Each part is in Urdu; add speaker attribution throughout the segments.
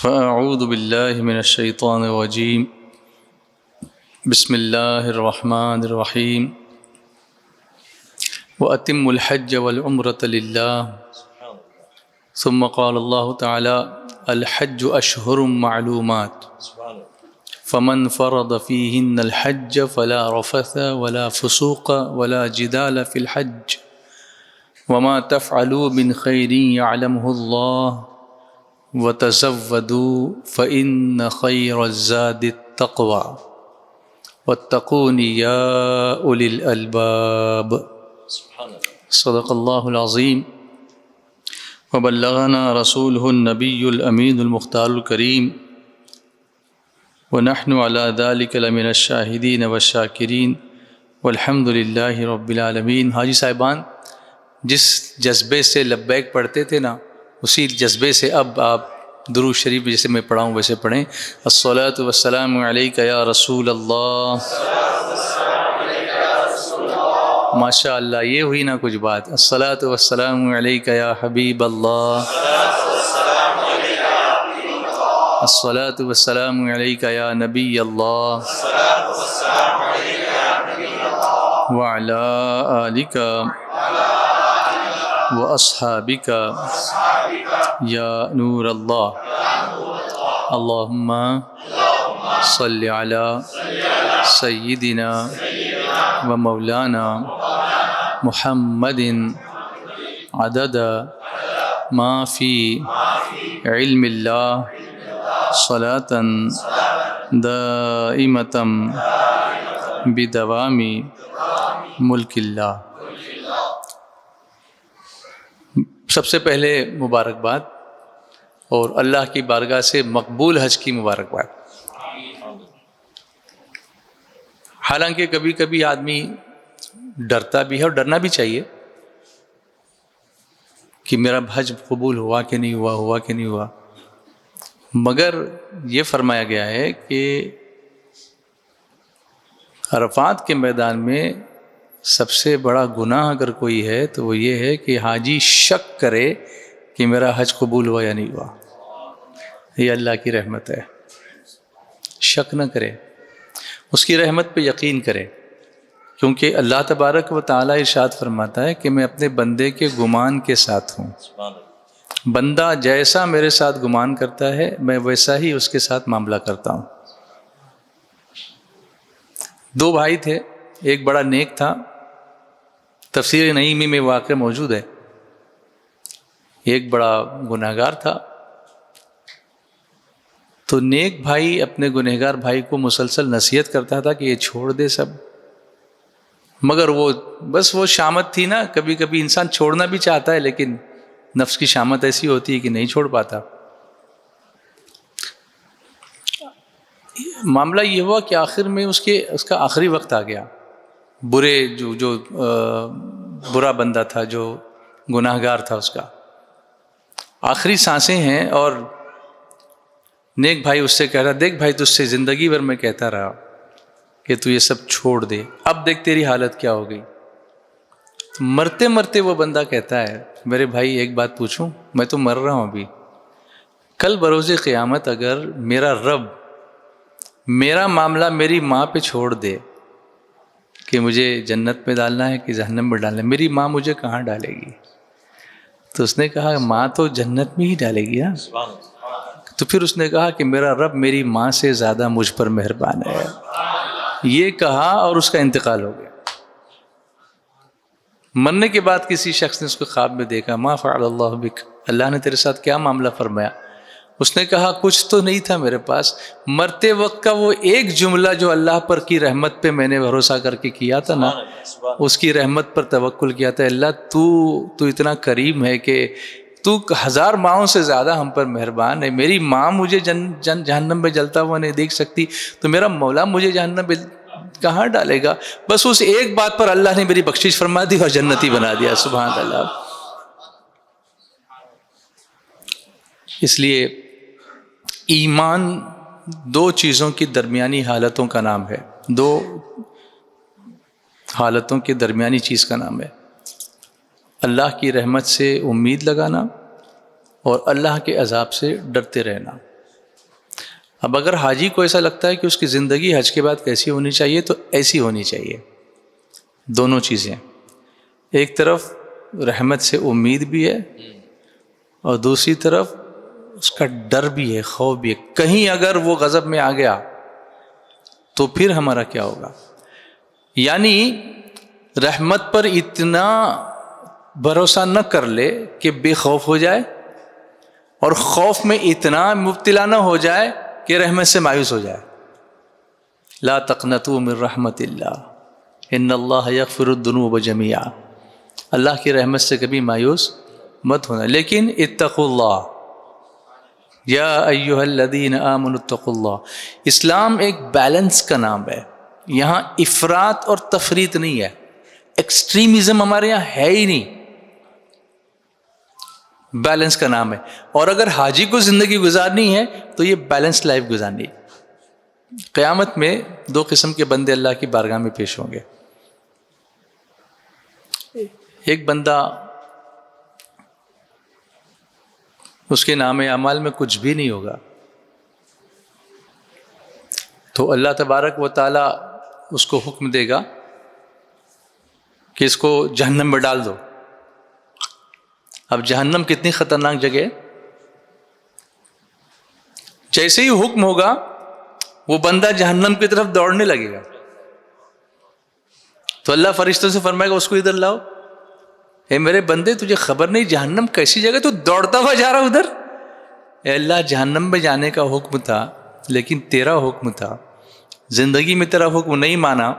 Speaker 1: فأعوذ بالله من الشيطان الرجيم. بسم الله الرحمن الرحيم. وأتموا الحج والعمرة لله. ثم قال الله تعالى: الحج أشهر معلومات فمن فرض فيهن الحج فلا رفث ولا فسوق ولا جدال في الحج وما تفعلوا من خير يعلمه الله وتزودوا فإن خير الزاد التقوى واتقون يا أولي الألباب. صدق الله العظيم وبلغنا رسوله النبي الأمين المختار الكريم ونحن على ذلك لمن الشاهدين والشاكرين والحمد لله رب العالمين. حاجی صاحبان، جس جذبے سے لبیک پڑھتے تھے نا، اسی جذبے سے اب آپ درود شریف جیسے میں پڑھاؤں ویسے پڑھیں. الصلاۃ والسلام علیک یا رسول اللہ. ماشاء اللہ، یہ ہوئی نا کچھ بات. الصلاۃ والسلام علیک یا حبیب اللہ. الصلاۃ والسلام علیک یا نبی اللہ وعلی آلک واصحابک یا نور اللہ. اللہم صل علی سیدنا و مولانا محمد عدد ما فی علم اللہ صلاة دائمة بدوام ملک اللہ. سب سے پہلے مبارکباد اور اللہ کی بارگاہ سے مقبول حج کی مبارکباد. حالانکہ کبھی کبھی آدمی ڈرتا بھی ہے اور ڈرنا بھی چاہیے کہ میرا حج قبول ہوا کہ نہیں ہوا، ہوا کہ نہیں ہوا. مگر یہ فرمایا گیا ہے کہ عرفات کے میدان میں سب سے بڑا گناہ اگر کوئی ہے تو وہ یہ ہے کہ حاجی شک کرے کہ میرا حج قبول ہوا یا نہیں ہوا. یہ اللہ کی رحمت ہے. شک نہ کرے، اس کی رحمت پہ یقین کرے، کیونکہ اللہ تبارک و تعالیٰ ارشاد فرماتا ہے کہ میں اپنے بندے کے گمان کے ساتھ ہوں. بندہ جیسا میرے ساتھ گمان کرتا ہے میں ویسا ہی اس کے ساتھ معاملہ کرتا ہوں. دو بھائی تھے، ایک بڑا نیک تھا، تفسیر نعیمی میں واقع موجود ہے. ایک بڑا گنہگار تھا. تو نیک بھائی اپنے گنہگار بھائی کو مسلسل نصیحت کرتا تھا کہ یہ چھوڑ دے سب، مگر وہ شامت تھی نا، کبھی کبھی انسان چھوڑنا بھی چاہتا ہے لیکن نفس کی شامت ایسی ہوتی ہے کہ نہیں چھوڑ پاتا. معاملہ یہ ہوا کہ آخر میں اس کا آخری وقت آ گیا. جو برا بندہ تھا، جو گناہگار تھا، اس کا آخری سانسیں ہیں اور نیک بھائی اس سے کہہ رہا، دیکھ بھائی، تجھ سے زندگی بھر میں کہتا رہا کہ تو یہ سب چھوڑ دے، اب دیکھ تیری حالت کیا ہو گئی. تو مرتے مرتے وہ بندہ کہتا ہے، میرے بھائی ایک بات پوچھوں، میں تو مر رہا ہوں ابھی، کل بروز قیامت اگر میرا رب میرا معاملہ میری ماں پہ چھوڑ دے کہ مجھے جنت میں ڈالنا ہے کہ جہنم میں ڈالنا ہے، میری ماں مجھے کہاں ڈالے گی؟ تو اس نے کہا ماں تو جنت میں ہی ڈالے گی. تو پھر اس نے کہا کہ میرا رب میری ماں سے زیادہ مجھ پر مہربان ہے. یہ کہا اور اس کا انتقال ہو گیا. مرنے کے بعد کسی شخص نے اس کو خواب میں دیکھا، ما فعل اللہ بک، اللہ نے تیرے ساتھ کیا معاملہ فرمایا؟ اس نے کہا کچھ تو نہیں تھا میرے پاس، مرتے وقت کا وہ ایک جملہ جو اللہ پر کی رحمت پہ میں نے بھروسہ کر کے کیا تھا نا، اس کی رحمت پر توکل کیا تھا. اللہ تو اتنا کریم ہے کہ تو 1000 ماؤں سے زیادہ ہم پر مہربان ہے. میری ماں مجھے جہنم میں جلتا ہوا نہیں دیکھ سکتی، تو میرا مولا مجھے جہنم میں کہاں ڈالے گا؟ بس اس ایک بات پر اللہ نے میری بخشش فرما دی اور جنتی بنا دیا. سبحان اللہ. اس لیے ایمان دو چیزوں کی درمیانی حالتوں کا نام ہے، دو حالتوں کے درمیانی چیز کا نام ہے، اللہ کی رحمت سے امید لگانا اور اللہ کے عذاب سے ڈرتے رہنا. اب اگر حاجی کو ایسا لگتا ہے کہ اس کی زندگی حج کے بعد کیسی ہونی چاہیے تو ایسی ہونی چاہیے. دونوں چیزیں، ایک طرف رحمت سے امید بھی ہے اور دوسری طرف اس کا ڈر بھی ہے، خوف بھی ہے. کہیں اگر وہ غضب میں آ گیا تو پھر ہمارا کیا ہوگا؟ یعنی رحمت پر اتنا بھروسہ نہ کر لے کہ بے خوف ہو جائے، اور خوف میں اتنا مبتلا نہ ہو جائے کہ رحمت سے مایوس ہو جائے. لا تقنطوا من رحمت اللہ ان اللہ یغفر الذنوب جميعا. اللہ کی رحمت سے کبھی مایوس مت ہونا. لیکن اتقوا اللہ یا ایھا الذین آمنوا اتقوا اللہ. اسلام ایک بیلنس کا نام ہے. یہاں افراط اور تفریط نہیں ہے، ایکسٹریمزم ہمارے یہاں ہے ہی نہیں، بیلنس کا نام ہے. اور اگر حاجی کو زندگی گزارنی ہے تو یہ بیلنس لائف گزارنی. قیامت میں دو قسم کے بندے اللہ کی بارگاہ میں پیش ہوں گے. ایک بندہ اس کے نام اعمال میں کچھ بھی نہیں ہوگا، تو اللہ تبارک و تعالی اس کو حکم دے گا کہ اس کو جہنم میں ڈال دو. اب جہنم کتنی خطرناک جگہ ہے. جیسے ہی حکم ہوگا وہ بندہ جہنم کی طرف دوڑنے لگے گا، تو اللہ فرشتوں سے فرمائے گا اس کو ادھر لاؤ. اے میرے بندے تجھے خبر نہیں جہنم کیسی جگہ، تو دوڑتا ہوا جا رہا ادھر. اے اللہ جہنم میں جانے کا حکم تھا لیکن تیرا حکم تھا، زندگی میں تیرا حکم نہیں مانا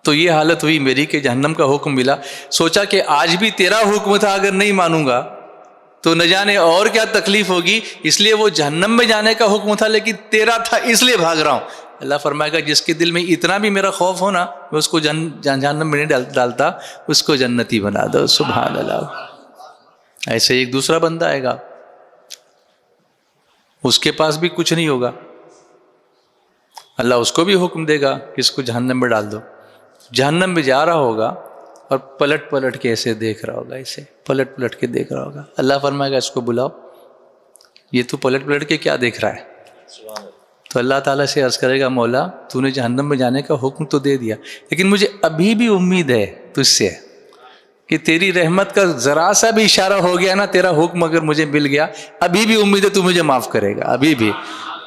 Speaker 1: تو یہ حالت ہوئی میری کہ جہنم کا حکم ملا. سوچا کہ آج بھی تیرا حکم تھا، اگر نہیں مانوں گا تو نہ جانے اور کیا تکلیف ہوگی، اس لیے وہ جہنم میں جانے کا حکم تھا لیکن تیرا تھا اس لیے بھاگ رہا ہوں. اللہ فرمائے گا جس کے دل میں اتنا بھی میرا خوف ہونا میں اس کو جہنم میں نہیں ڈالتا، اس کو جنتی بنا دو. سبحان اللہ. ایسے ایک دوسرا بندہ آئے گا، اس کے پاس بھی کچھ نہیں ہوگا، اللہ اس کو بھی حکم دے گا کہ اس کو جہنم میں ڈال دو. جہنم میں جا رہا ہوگا اور پلٹ پلٹ کے ایسے دیکھ رہا ہوگا، ایسے پلٹ پلٹ کے دیکھ رہا ہوگا. اللہ فرمائے گا اس کو بلاؤ. یہ تو پلٹ پلٹ کے کیا دیکھ رہا ہے؟ تو اللہ تعالیٰ سے عرض کرے گا مولا تو نے جہنم میں جانے کا حکم تو دے دیا، لیکن مجھے ابھی بھی امید ہے تجھ سے کہ تیری رحمت کا ذرا سا بھی اشارہ ہو گیا نا، تیرا حکم اگر مجھے مل گیا، ابھی بھی امید ہے تو مجھے معاف کرے گا. ابھی بھی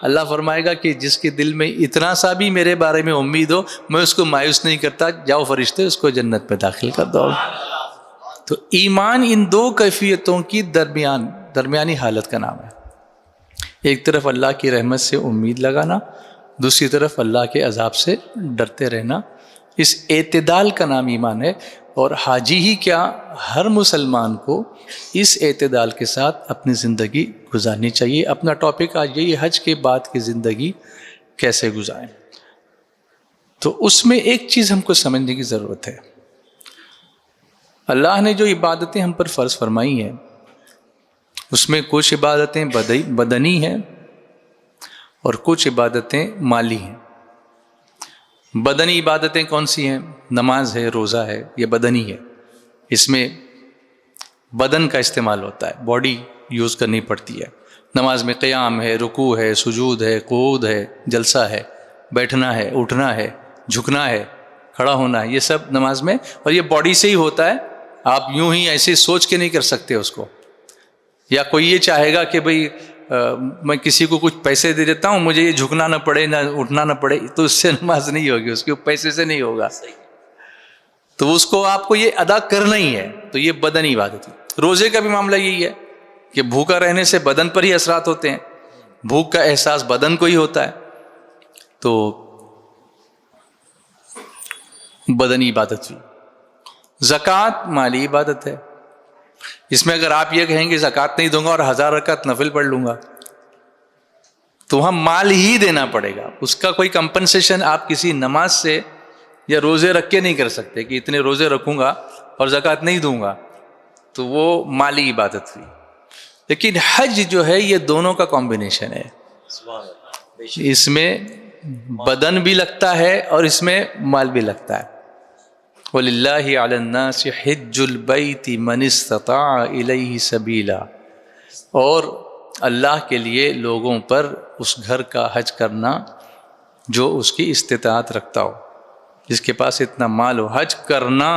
Speaker 1: اللہ فرمائے گا کہ جس کے دل میں اتنا سا بھی میرے بارے میں امید ہو میں اس کو مایوس نہیں کرتا. جاؤ فرشتے اس کو جنت میں داخل کر دو. تو ایمان ان دو کیفیتوں کی درمیانی حالت کا نام ہے. ایک طرف اللہ کی رحمت سے امید لگانا، دوسری طرف اللہ کے عذاب سے ڈرتے رہنا. اس اعتدال کا نام ایمان ہے. اور حاجی ہی کیا ہر مسلمان کو اس اعتدال کے ساتھ اپنی زندگی گزارنی چاہیے. اپنا ٹاپک آج یہی حج کے بعد کی زندگی کیسے گزاریں. تو اس میں ایک چیز ہم کو سمجھنے کی ضرورت ہے. اللہ نے جو عبادتیں ہم پر فرض فرمائی ہیں اس میں کچھ عبادتیں بدنی ہیں اور کچھ عبادتیں مالی ہیں. بدنی عبادتیں کون سی ہیں؟ نماز ہے، روزہ ہے، یہ بدنی ہے. اس میں بدن کا استعمال ہوتا ہے، باڈی یوز کرنی پڑتی ہے. نماز میں قیام ہے، رکوع ہے، سجود ہے، قعود ہے، جلسہ ہے، بیٹھنا ہے، اٹھنا ہے، جھکنا ہے، کھڑا ہونا ہے، یہ سب نماز میں. اور یہ باڈی سے ہی ہوتا ہے، آپ یوں ہی ایسے سوچ کے نہیں کر سکتے اس کو. یا کوئی یہ چاہے گا کہ بھئی میں کسی کو کچھ پیسے دے دیتا ہوں مجھے یہ جھکنا نہ پڑے نہ اٹھنا نہ پڑے، تو اس سے نماز نہیں ہوگی، اس کے پیسے سے نہیں ہوگا. تو اس کو آپ کو یہ ادا کرنا ہی ہے. تو یہ بدنی عبادت ہے. روزے کا بھی معاملہ یہی ہے کہ بھوکا رہنے سے بدن پر ہی اثرات ہوتے ہیں، بھوک کا احساس بدن کو ہی ہوتا ہے. تو بدنی عبادت بھی. زکوٰۃ مالی عبادت ہے. اس میں اگر آپ یہ کہیں گے زکوٰۃ نہیں دوں گا اور 1000 رکعت نفل پڑھ لوں گا تو وہاں مال ہی دینا پڑے گا. اس کا کوئی کمپنسیشن آپ کسی نماز سے یا روزے رکھ کے نہیں کر سکتے کہ اتنے روزے رکھوں گا اور زکوٰۃ نہیں دوں گا، تو وہ مالی عبادت ہوئی. لیکن حج جو ہے یہ دونوں کا کمبینیشن ہے. اس میں بدن بھی لگتا ہے اور اس میں مال بھی لگتا ہے. وَلِلَّهِ عَلَى النَّاسِ حِجُّ الْبَيْتِ مَنِ اسْتَطَاعَ إِلَيْهِ سَبِيلًا. اور اللہ کے لیے لوگوں پر اس گھر کا حج کرنا جو اس کی استطاعت رکھتا ہو، جس کے پاس اتنا مال ہو۔ حج کرنا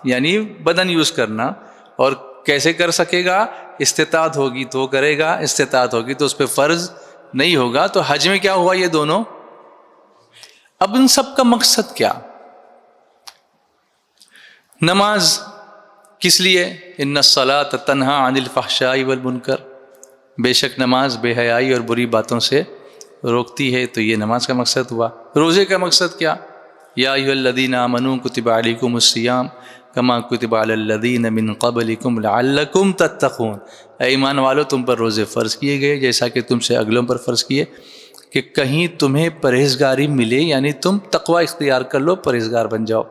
Speaker 1: یعنی بدن یوز کرنا، اور کیسے کر سکے گا؟ استطاعت ہوگی تو کرے گا، استطاعت ہوگی تو اس پہ فرض نہیں ہوگا۔ تو حج میں کیا ہوا؟ یہ دونوں۔ اب ان سب کا مقصد کیا؟ نماز کس لیے؟ ان الصلاۃ تنہی عن الفحشاء والمنکر، بے شک نماز بے حیائی اور بری باتوں سے روکتی ہے، تو یہ نماز کا مقصد ہوا۔ روزے کا مقصد کیا؟ یا ایھا الذین آمنوا کتب علیکم الصیام کما کتب علی الذین من قبلکم لعلکم تتقون، اے ایمان والو تم پر روزے فرض کیے گئے جیسا کہ تم سے اگلوں پر فرض کیے، کہ کہیں تمہیں پرہیزگاری ملے، یعنی تم تقوی اختیار کر لو، پرہیزگار بن جاؤ۔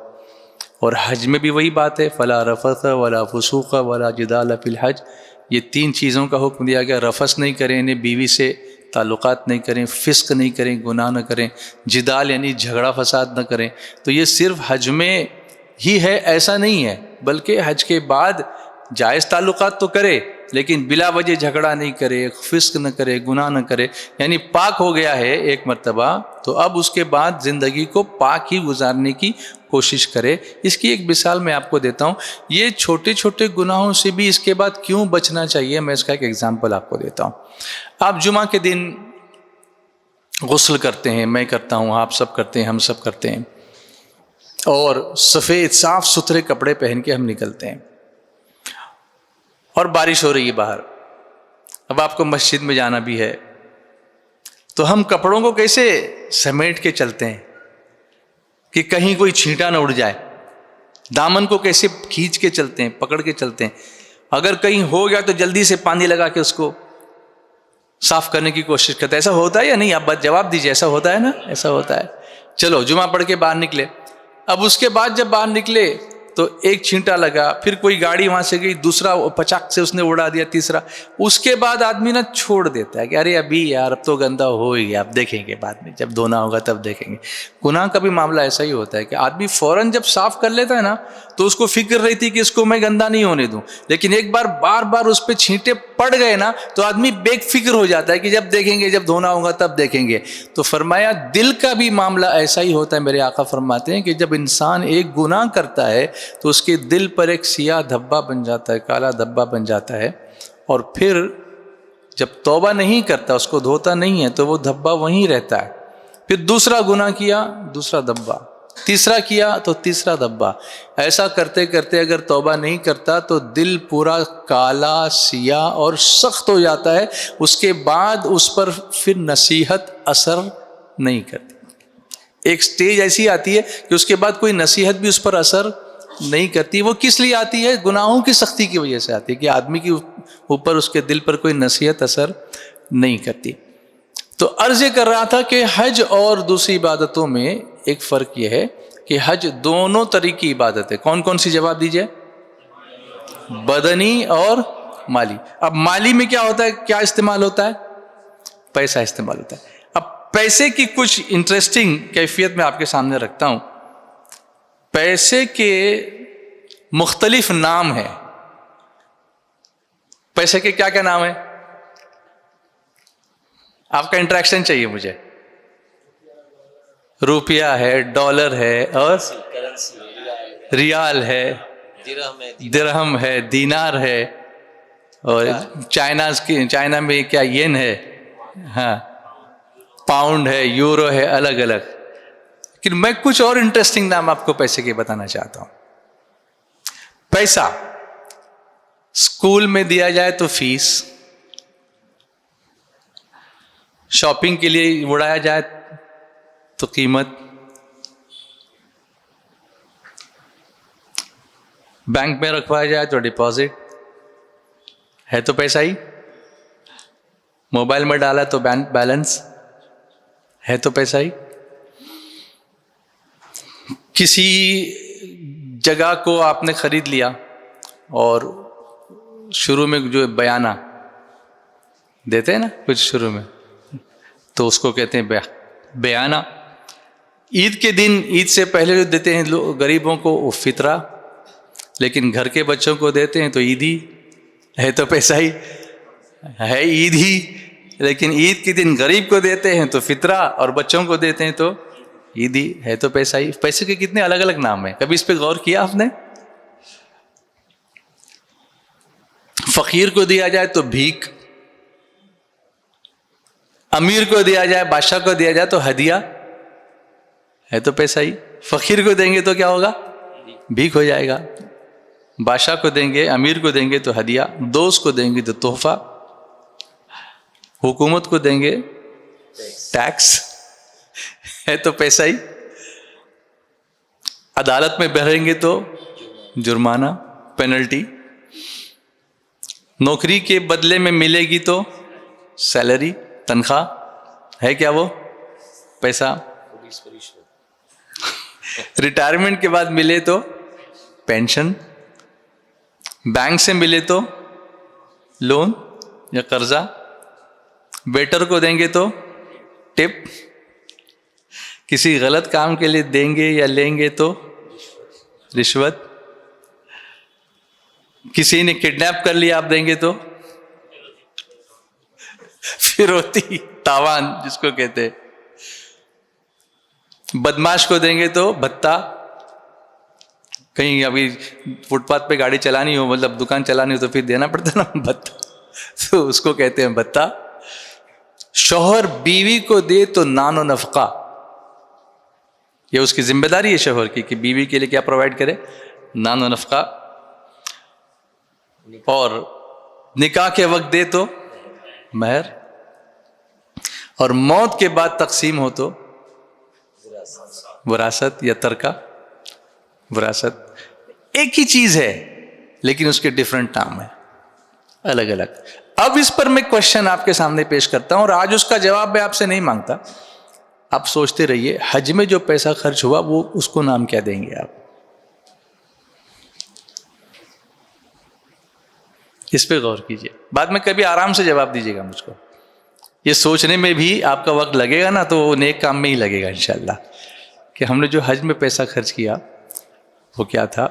Speaker 1: اور حج میں بھی وہی بات ہے، فلا رفث ولا فسوق ولا جدال فی الحج، یہ تین چیزوں کا حکم دیا گیا۔ رفث نہیں کریں، یعنی بیوی سے تعلقات نہیں کریں، فسق نہیں کریں، گناہ نہ کریں، جدال یعنی جھگڑا فساد نہ کریں۔ تو یہ صرف حج میں ہی ہے ایسا نہیں ہے، بلکہ حج کے بعد جائز تعلقات تو کرے لیکن بلا وجہ جھگڑا نہیں کرے، فسق نہ کرے، گناہ نہ کرے، یعنی پاک ہو گیا ہے ایک مرتبہ، تو اب اس کے بعد زندگی کو پاک ہی گزارنے کی کوشش کرے۔ اس کی ایک مثال میں آپ کو دیتا ہوں، یہ چھوٹے چھوٹے گناہوں سے بھی اس کے بعد کیوں بچنا چاہیے، میں اس کا ایک ایگزامپل آپ کو دیتا ہوں۔ آپ جمعہ کے دن غسل کرتے ہیں، میں کرتا ہوں، آپ سب کرتے ہیں، ہم سب کرتے ہیں، اور سفید صاف ستھرے کپڑے پہن کے ہم نکلتے ہیں، اور بارش ہو رہی ہے باہر، اب آپ کو مسجد میں جانا بھی ہے، تو ہم کپڑوں کو کیسے سمیٹ کے چلتے ہیں کہ کہیں کوئی چھینٹا نہ اڑ جائے، دامن کو کیسے کھینچ کے چلتے ہیں، پکڑ کے چلتے ہیں، اگر کہیں ہو گیا تو جلدی سے پانی لگا کے اس کو صاف کرنے کی کوشش کرتے ہیں۔ ایسا ہوتا ہے یا نہیں؟ آپ بات جواب دیجیے، ایسا ہوتا ہے نا؟ ایسا ہوتا ہے۔ چلو جمعہ پڑھ کے باہر نکلے، اب اس کے بعد جب باہر نکلے تو ایک چھینٹا لگا، پھر کوئی گاڑی وہاں سے گئی، دوسرا پچاک سے اس نے اڑا دیا، تیسرا، اس کے بعد آدمی نا چھوڑ دیتا ہے کہ ارے ابھی یار اب تو گندا ہو ہی گیا، اب دیکھیں گے بعد میں، جب دھونا ہوگا تب دیکھیں گے۔ گناہ کا بھی معاملہ ایسا ہی ہوتا ہے کہ آدمی فوراً جب صاف کر لیتا ہے نا تو اس کو فکر رہتی کہ اس کو میں گندا نہیں ہونے دوں، لیکن ایک بار بار بار اس پہ چھینٹے پڑ گئے نا تو آدمی بے فکر ہو جاتا ہے کہ جب دیکھیں گے، جب دھونا ہوگا تب دیکھیں گے۔ تو فرمایا دل کا بھی معاملہ ایسا ہی ہوتا ہے۔ میرے آقا فرماتے ہیں کہ جب انسان ایک گناہ کرتا ہے تو اس کے دل پر ایک سیاہ دھبا بن جاتا ہے، کالا دھبا بن جاتا ہے، اور پھر جب توبہ نہیں کرتا، اس کو دھوتا نہیں ہے، تو وہ دھبا وہیں رہتا ہے۔ پھر دوسرا گناہ کیا، دوسرا دھبا، تیسرا کیا تو تیسرا دھبا، ایسا کرتے کرتے اگر توبہ نہیں کرتا تو دل پورا کالا سیاہ اور سخت ہو جاتا ہے، اس کے بعد اس پر پھر نصیحت اثر نہیں کرتی۔ ایک سٹیج ایسی آتی ہے کہ اس کے بعد کوئی نصیحت بھی اس پر اثر نہیں کرتی۔ وہ کس لیے آتی ہے؟ گناہوں کی سختی کی وجہ سے آتی ہے کہ آدمی کے اوپر اس کے دل پر کوئی نصیحت اثر نہیں کرتی۔ تو عرض یہ کر رہا تھا کہ حج اور دوسری عبادتوں میں ایک فرق یہ ہے کہ حج دونوں طریقے کی عبادت ہے۔ کون کون سی؟ جواب دیجئے۔ بدنی اور مالی۔ اب مالی میں کیا ہوتا ہے، کیا استعمال ہوتا ہے؟ پیسہ استعمال ہوتا ہے۔ اب پیسے کی کچھ انٹرسٹنگ کیفیت میں آپ کے سامنے رکھتا ہوں۔ پیسے کے مختلف نام ہیں۔ پیسے کے کیا کیا نام ہیں؟ آپ کا انٹریکشن چاہیے مجھے۔ روپیہ ہے، ڈالر ہے، اور ریال ہے، درہم ہے، دینار ہے، اور چائنا میں کیا ین ہے، ہاں پاؤنڈ ہے، یورو ہے، الگ الگ۔ لیکن میں کچھ اور انٹرسٹنگ نام آپ کو پیسے کے بتانا چاہتا ہوں۔ پیسہ اسکول میں دیا جائے تو فیس، شاپنگ کے لیے اڑایا جائے تو قیمت، بینک میں رکھوایا جائے تو ڈپازٹ، ہے تو پیسہ ہی۔ موبائل میں ڈالا تو بینک بیلنس، ہے تو پیسہ ہی۔ کسی جگہ کو آپ نے خرید لیا اور شروع میں جو بیانہ دیتے ہیں نا کچھ شروع میں، تو اس کو کہتے ہیں بیانہ۔ عید کے دن، عید سے پہلے جو دیتے ہیں غریبوں کو وہ فطرہ، لیکن گھر کے بچوں کو دیتے ہیں تو عیدی، ہے تو پیسہ ہی۔ ہے عید ہی، لیکن عید کے دن غریب کو دیتے ہیں تو فطرہ، اور بچوں کو دیتے ہیں تو عید ہی ہے، تو پیسہ ہی۔ پیسے کے کتنے الگ الگ نام ہیں، کبھی اس پہ غور کیا آپ نے؟ فقیر کو دیا جائے تو بھیک، امیر کو دیا جائے، بادشاہ کو دیا جائے تو ہدیہ، ہے تو پیسہ ہی۔ فقیر کو دیں گے تو کیا ہوگا؟ بھیک ہو جائے گا۔ بادشاہ کو دیں گے، امیر کو دیں گے تو ہدیہ، دوست کو دیں گے تو تحفہ، حکومت کو دیں گے ٹیکس، ہے تو پیسہ ہی۔ عدالت میں بھریں گے تو جرمانہ، پینلٹی، نوکری کے بدلے میں ملے گی تو سیلری، تنخواہ، ہے کیا وہ؟ پیسہ۔ ریٹائرمنٹ کے بعد ملے تو پینشن، بینک سے ملے تو لون یا قرضہ، ویٹر کو دیں گے تو ٹپ، کسی غلط کام کے لیے دیں گے یا لیں گے تو رشوت، کسی نے کڈنیپ کر لیا آپ دیں گے تو فروتی، تاوان جس کو کہتے، بدماش کو دیں گے تو بھتہ، کہیں ابھی فٹ پاتھ پہ گاڑی چلانی ہو، مطلب دکان چلانی ہو تو پھر دینا پڑتا نا بھتہ، تو اس کو کہتے ہیں بھتہ۔ شوہر بیوی کو دے تو نان و نفقہ، یہ اس کی ذمہ داری ہے شوہر کی کہ بیوی کے لیے کیا پرووائڈ کرے؟ نان و نفقہ۔ اور نکاح کے وقت دے تو مہر، اور موت کے بعد تقسیم ہو تو وراثت یا ترکہ۔ وراثت ایک ہی چیز ہے لیکن اس کے ڈیفرنٹ نام ہیں، الگ الگ۔ اب اس پر میں کوشچن آپ کے سامنے پیش کرتا ہوں، اور آج اس کا جواب میں آپ سے نہیں مانگتا، آپ سوچتے رہیے حج میں جو پیسہ خرچ ہوا وہ اس کو نام کیا دیں گے آپ؟ اس پہ غور کیجئے، بعد میں کبھی آرام سے جواب دیجیے گا مجھ کو۔ یہ سوچنے میں بھی آپ کا وقت لگے گا نا، تو وہ نیک کام میں ہی لگے گا انشاءاللہ، کہ ہم نے جو حج میں پیسہ خرچ کیا وہ کیا تھا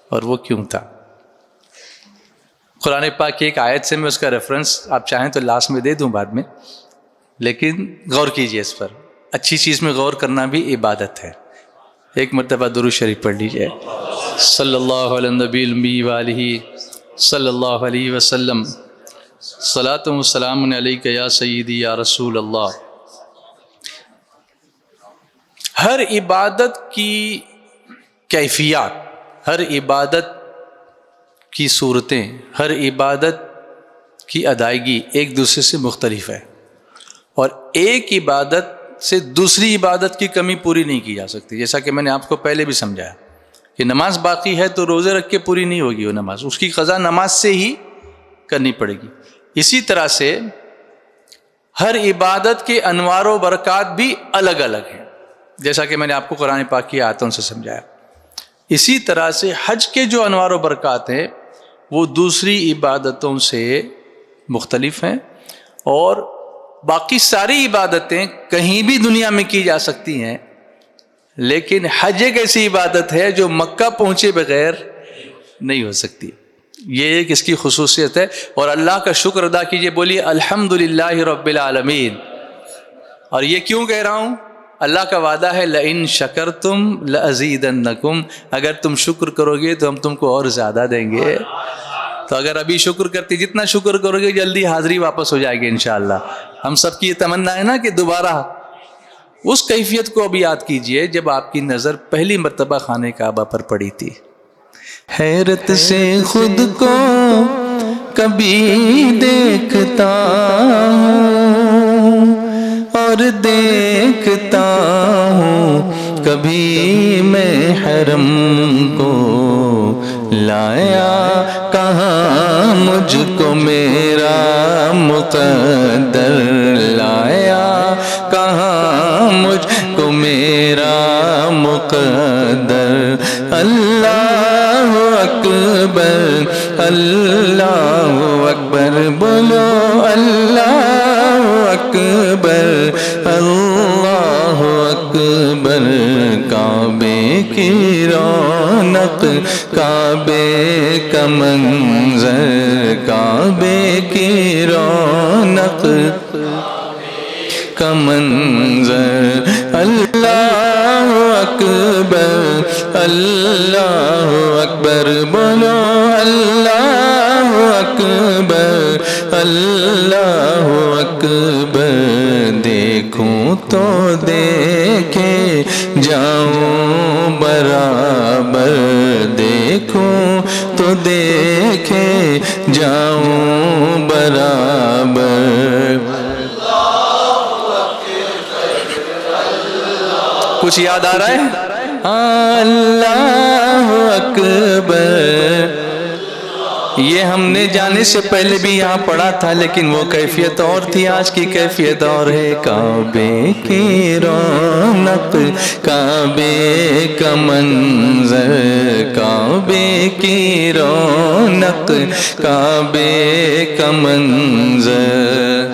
Speaker 1: اور وہ کیوں تھا۔ قرآن پاک کی ایک آیت سے میں اس کا ریفرنس آپ چاہیں تو لاسٹ میں دے دوں بعد میں، لیکن غور کیجئے اس پر، اچھی چیز میں غور کرنا بھی عبادت ہے۔ ایک مرتبہ درود شریف پڑھ لیجئے، صلی اللہ علی النبی الامی وآلہ صلی اللہ علیہ وسلم، صلاۃ و سلام علیک یا سیدی یا رسول اللہ۔ ہر عبادت کی کیفیات، ہر عبادت کی صورتیں، ہر عبادت کی ادائیگی ایک دوسرے سے مختلف ہے، اور ایک عبادت سے دوسری عبادت کی کمی پوری نہیں کی جا سکتی۔ جیسا کہ میں نے آپ کو پہلے بھی سمجھایا کہ نماز باقی ہے تو روزے رکھ کے پوری نہیں ہوگی وہ نماز، اس کی قضا نماز سے ہی کرنی پڑے گی۔ اسی طرح سے ہر عبادت کے انوار و برکات بھی الگ الگ ہیں، جیسا کہ میں نے آپ کو قرآن پاک کی آیتوں سے سمجھایا۔ اسی طرح سے حج کے جو انوار و برکات ہیں وہ دوسری عبادتوں سے مختلف ہیں، اور باقی ساری عبادتیں کہیں بھی دنیا میں کی جا سکتی ہیں، لیکن حج ایک ایسی عبادت ہے جو مکہ پہنچے بغیر نہیں ہو سکتی۔ یہ ایک اس کی خصوصیت ہے، اور اللہ کا شکر ادا کیجئے، بولیے الحمدللہ رب العالمین۔ اور یہ کیوں کہہ رہا ہوں؟ اللہ کا وعدہ ہے لئن شکرتم لازیدنکم، اگر تم شکر کرو گے تو ہم تم کو اور زیادہ دیں گے۔ تو اگر ابھی شکر کرتے، جتنا شکر کرو گے جلدی حاضری واپس ہو جائے گی انشاءاللہ۔ ہم سب کی یہ تمنا ہے نا کہ دوبارہ اس کیفیت کو ابھی یاد کیجئے جب آپ کی نظر پہلی مرتبہ خانہ کعبہ پر پڑی تھی۔ حیرت سے خود کو کبھی دیکھتا ہوں اور دیکھتا ہوں کبھی میں حرم کو، لایا کہاں مجھ کو میرا مقدر، لایا کہاں مجھ کو میرا مقدر۔ اللہ اکبر، اللہ اکبر، بولو اللہ اکبر، اللہ اکبر کعبے کی رونق کعبے کا منظر کعبے کی رونق کا منظر اللہ اکبر اللہ اکبر بولو اللہ اکبر اللہ اکبر دیکھوں تو دیکھے جاؤں برابر دیکھوں تو دیکھے جاؤں برابر کچھ یاد آ رہا ہے اللہ اکبر یہ ہم نے جانے سے پہلے بھی یہاں پڑھا تھا لیکن وہ کیفیت اور تھی آج کی کیفیت اور ہے کعبے کی رونق کعبے کا منظر کعبے کی رونق کعبے کا منظر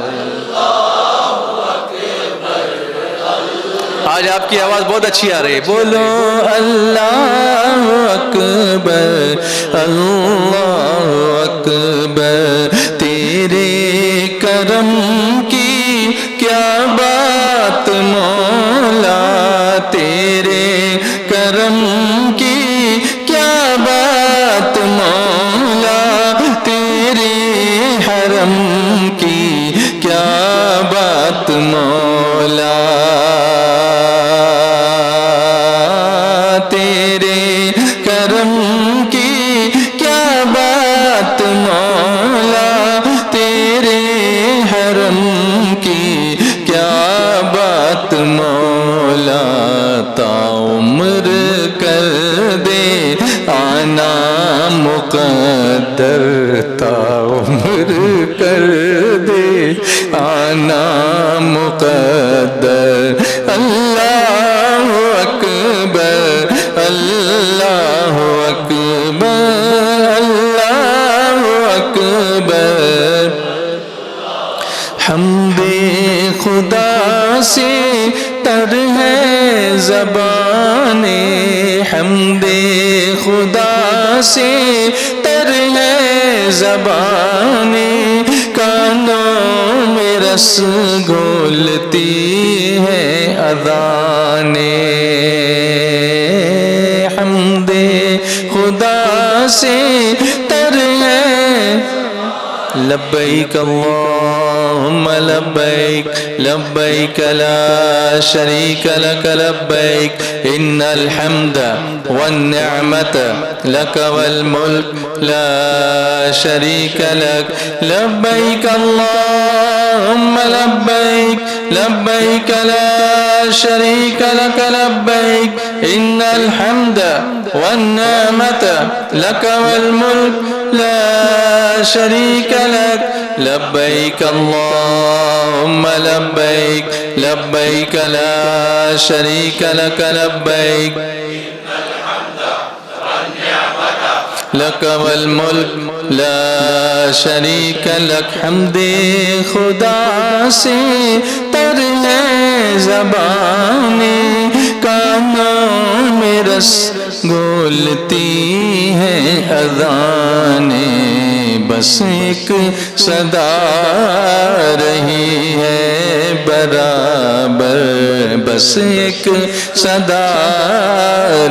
Speaker 1: آج آپ کی آواز بہت اچھی آ رہی ہے بولو اللہ اکبر اللہ اکبر تیرے کرم کی کیا بات مولا تیرے کرم کی کیا بات مولا تیرے حرم کی کیا بات مولا تیرے کرم کی کیا بات مولا تیرے حرم کی کیا بات مولا تا عمر کر دے آنا مقدر تا عمر کر دے آنا مقدر اللہ اکبر اللہ اکبر اللہ اکبر حمد خدا سے تر ہے زبان حمد خدا سے تر ہے زبان کانوں میں رس گھولتی ہے اذانیں حمد خدا سے تر ہے لبیک اللہم لبیک لبیک لا شریک لک لبیک ان الحمد والنعمت لک والملک لا شریک لک لبیک اللہم لبیک لبیک لا شریک لک لبیک ان الحمد والنعمت لک والملک لا شریک لک لبیک اللہم لبیک لبیک لا شریک لک لبیک لک والملک لا شریک لک حمد خدا سے تر ہے زبان کانوں میں رس گھولتی ہے اذانیں بس ایک صدا رہی ہے برابر بس ایک صدا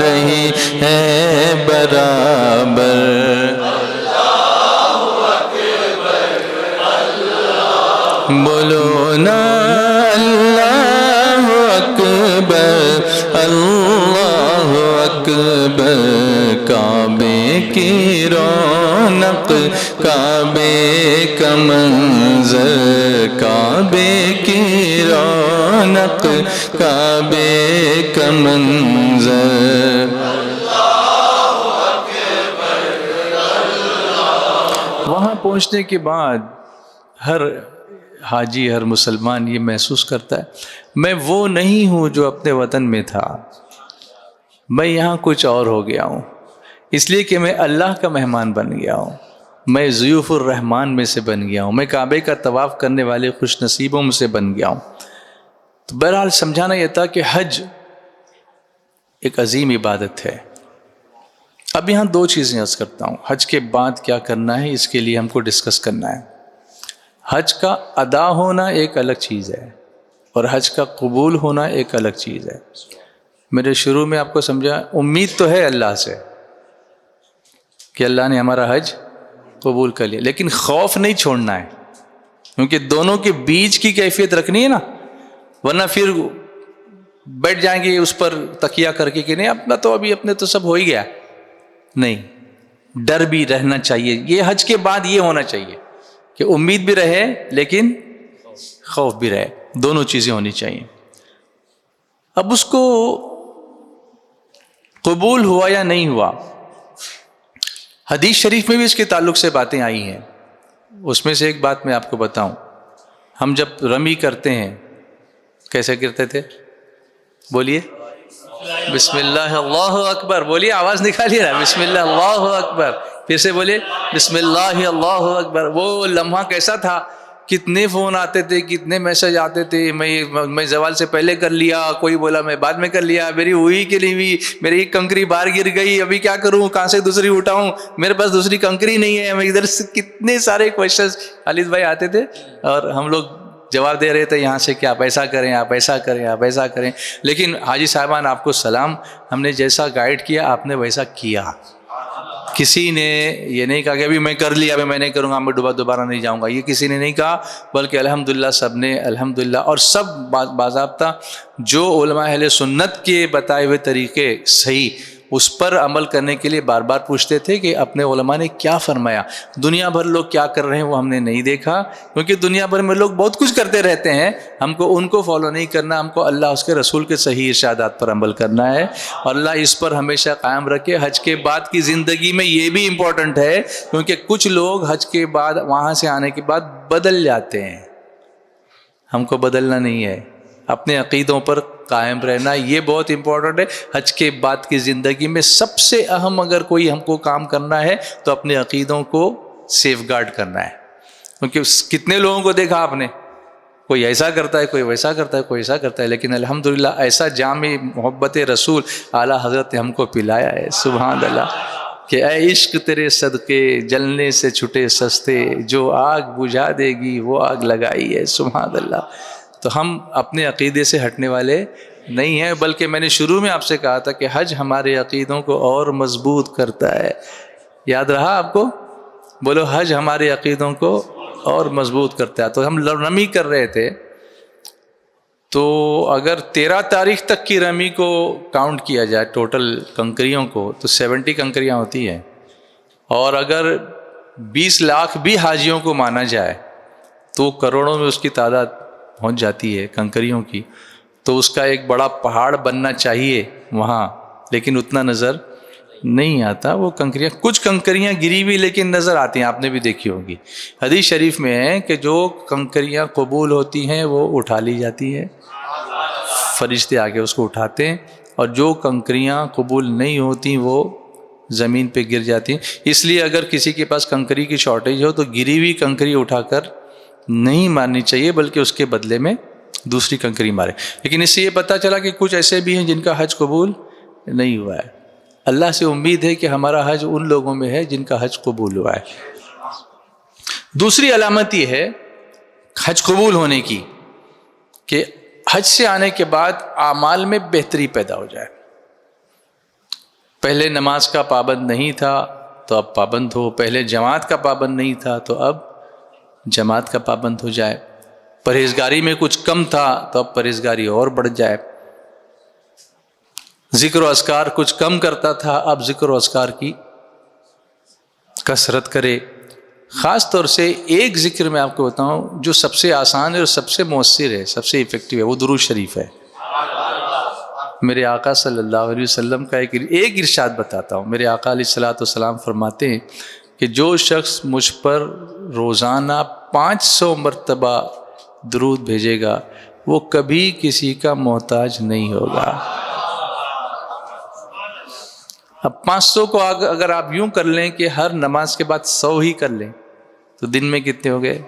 Speaker 1: رہی ہے برابر بولو نا اللہ اکبر اللہ اکبر کعبے کی رونق کعبے کا منظر کعبے کی رونق کعبے کا منظر وہاں پہنچنے کے بعد ہر حاجی ہر مسلمان یہ محسوس کرتا ہے میں وہ نہیں ہوں جو اپنے وطن میں تھا میں یہاں کچھ اور ہو گیا ہوں اس لیے کہ میں اللہ کا مہمان بن گیا ہوں میں ضیوف الرحمان میں سے بن گیا ہوں میں کعبے کا طواف کرنے والے خوش نصیبوں میں سے بن گیا ہوں تو بہرحال سمجھانا یہ تھا کہ حج ایک عظیم عبادت ہے. اب یہاں دو چیزیں عرض کرتا ہوں. حج کے بعد کیا کرنا ہے اس کے لیے ہم کو ڈسکس کرنا ہے. حج کا ادا ہونا ایک الگ چیز ہے اور حج کا قبول ہونا ایک الگ چیز ہے. میرے شروع میں آپ کو سمجھا امید تو ہے اللہ سے کہ اللہ نے ہمارا حج قبول کر لیا، لیکن خوف نہیں چھوڑنا ہے، کیونکہ دونوں کے بیچ کی کیفیت رکھنی ہے نا، ورنہ پھر بیٹھ جائیں گے اس پر تکیہ کر کے کہ نہیں اپنا تو ابھی اپنے تو سب ہو ہی گیا. نہیں، ڈر بھی رہنا چاہیے. یہ حج کے بعد یہ ہونا چاہیے کہ امید بھی رہے لیکن خوف بھی رہے، دونوں چیزیں ہونی چاہیے. اب اس کو قبول ہوا یا نہیں ہوا، حدیث شریف میں بھی اس کے تعلق سے باتیں آئی ہیں. اس میں سے ایک بات میں آپ کو بتاؤں. ہم جب رمی کرتے ہیں کیسے کرتے تھے؟ بولیے بسم اللہ اللہ اکبر. بولیے، آواز نکالیے نا. بسم اللہ اللہ اکبر. پھر سے بولیے بسم اللہ اللہ اکبر. وہ لمحہ کیسا تھا، کتنے فون آتے تھے، کتنے میسج آتے تھے، میں زوال سے پہلے کر لیا، کوئی بولا میں بعد میں کر لیا، میری ہوئی کہ نہیں ہوئی، میری ایک کنکری باہر گر گئی، ابھی کیا کروں، کہاں سے دوسری اٹھاؤں، میرے پاس دوسری کنکری نہیں ہے، میں ادھر سے کتنے سارے کوشچنز خالد بھائی آتے تھے اور ہم لوگ جواب دے رہے تھے یہاں سے کہ آپ ایسا کریں، آپ ایسا کریں، آپ ایسا کریں. لیکن حاجی صاحبان آپ کو سلام، ہم نے جیسا گائیڈ کیا آپ نے ویسا کیا. کسی نے یہ نہیں کہا کہ ابھی میں کر لیا، ابھی میں نہیں کروں گا، میں دوبارہ نہیں جاؤں گا، یہ کسی نے نہیں کہا، بلکہ الحمدللہ سب نے الحمدللہ. اور سب باضابطہ جو علماء اہل سنت کے بتائے ہوئے طریقے صحیح اس پر عمل کرنے کے لیے بار بار پوچھتے تھے کہ اپنے علماء نے کیا فرمایا. دنیا بھر لوگ کیا کر رہے ہیں وہ ہم نے نہیں دیکھا، کیونکہ دنیا بھر میں لوگ بہت کچھ کرتے رہتے ہیں. ہم کو ان کو فالو نہیں کرنا، ہم کو اللہ اس کے رسول کے صحیح ارشادات پر عمل کرنا ہے. اور اللہ اس پر ہمیشہ قائم رکھے. حج کے بعد کی زندگی میں یہ بھی امپورٹنٹ ہے، کیونکہ کچھ لوگ حج کے بعد وہاں سے آنے کے بعد بدل جاتے ہیں. ہم کو بدلنا نہیں ہے، اپنے عقیدوں پر قائم رہنا، یہ بہت امپورٹنٹ ہے. حج کے بعد کی زندگی میں سب سے اہم اگر کوئی ہم کو کام کرنا ہے تو اپنے عقیدوں کو سیف گارڈ کرنا ہے. کیونکہ کتنے لوگوں کو دیکھا آپ نے، کوئی ایسا کرتا ہے، کوئی ویسا کرتا ہے، کوئی ایسا کرتا ہے، لیکن الحمدللہ ایسا جامع محبت رسول اعلیٰ حضرت نے ہم کو پلایا ہے. سبحان اللہ، کہ اے عشق تیرے صدقے جلنے سے چھٹے سستے، جو آگ بجھا دے گی وہ آگ لگائی ہے. سبحان اللہ. تو ہم اپنے عقیدے سے ہٹنے والے نہیں ہیں، بلکہ میں نے شروع میں آپ سے کہا تھا کہ حج ہمارے عقیدوں کو اور مضبوط کرتا ہے. یاد رہا آپ کو؟ بولو، حج ہمارے عقیدوں کو اور مضبوط کرتا ہے. تو ہم رمی کر رہے تھے، تو اگر 13 تاریخ تک کی رمی کو کاؤنٹ کیا جائے ٹوٹل کنکریوں کو تو 70 کنکریاں ہوتی ہیں. اور اگر 20 لاکھ بھی حاجیوں کو مانا جائے تو کروڑوں میں اس کی تعداد پہنچ جاتی ہے کنکریوں کی. تو اس کا ایک بڑا پہاڑ بننا چاہیے وہاں، لیکن اتنا نظر نہیں آتا. وہ کنکریاں، کچھ کنکریاں گری ہوئی لیکن نظر آتی ہیں، آپ نے بھی دیکھی ہوگی. حدیث شریف میں ہے کہ جو کنکریاں قبول ہوتی ہیں وہ اٹھا لی جاتی ہیں، فرشتے آ کے اس کو اٹھاتے ہیں، اور جو کنکریاں قبول نہیں ہوتی وہ زمین پہ گر جاتی ہیں. اس لیے اگر کسی کے پاس کنکری کی شارٹیج ہو تو گری ہوئی کنکری اٹھا کر نہیں مارنی چاہیے، بلکہ اس کے بدلے میں دوسری کنکری مارے. لیکن اس سے یہ پتہ چلا کہ کچھ ایسے بھی ہیں جن کا حج قبول نہیں ہوا ہے. اللہ سے امید ہے کہ ہمارا حج ان لوگوں میں ہے جن کا حج قبول ہوا ہے. دوسری علامت یہ ہے حج قبول ہونے کی کہ حج سے آنے کے بعد اعمال میں بہتری پیدا ہو جائے. پہلے نماز کا پابند نہیں تھا تو اب پابند ہو، پہلے جماعت کا پابند نہیں تھا تو اب جماعت کا پابند ہو جائے، پرہیزگاری میں کچھ کم تھا تو اب پرہیزگاری اور بڑھ جائے، ذکر و اذکار کچھ کم کرتا تھا اب ذکر و اذکار کی کثرت کرے. خاص طور سے ایک ذکر میں آپ کو بتاؤں جو سب سے آسان ہے اور سب سے مؤثر ہے، سب سے ایفیکٹو ہے، وہ درود شریف ہے. میرے آقا صلی اللہ علیہ وسلم کا ایک ارشاد بتاتا ہوں. میرے آقا علیہ الصلوۃ والسلام فرماتے ہیں کہ جو شخص مجھ پر روزانہ 500 مرتبہ درود بھیجے گا وہ کبھی کسی کا محتاج نہیں ہوگا. اب 500 کو اگر آپ یوں کر لیں کہ ہر نماز کے بعد 100 ہی کر لیں تو دن میں کتنے ہو گئے؟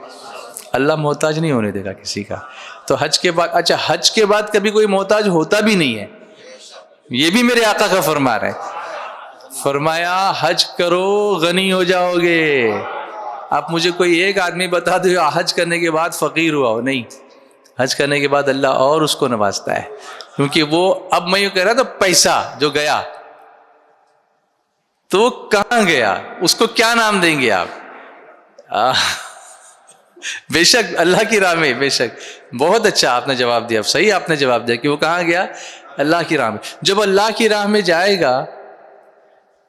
Speaker 1: اللہ محتاج نہیں ہونے دے گا کسی کا. تو حج کے بعد, اچھا حج کے بعد کبھی کوئی محتاج ہوتا بھی نہیں ہے, یہ بھی میرے آقا کا فرمان ہے. فرمایا حج کرو غنی ہو جاؤ گے. آپ مجھے کوئی ایک آدمی بتا دو حج کرنے کے بعد فقیر ہوا ہو, نہیں, حج کرنے کے بعد اللہ اور اس کو نوازتا ہے. کیونکہ وہ, اب میں یہ کہہ رہا تھا پیسہ جو گیا تو وہ کہاں گیا, اس کو کیا نام دیں گے آپ؟ بے شک اللہ کی راہ میں, بے شک. بہت اچھا آپ نے جواب دیا, صحیح آپ نے جواب دیا کہ وہ کہاں گیا, اللہ کی راہ میں. جب اللہ کی راہ میں جائے گا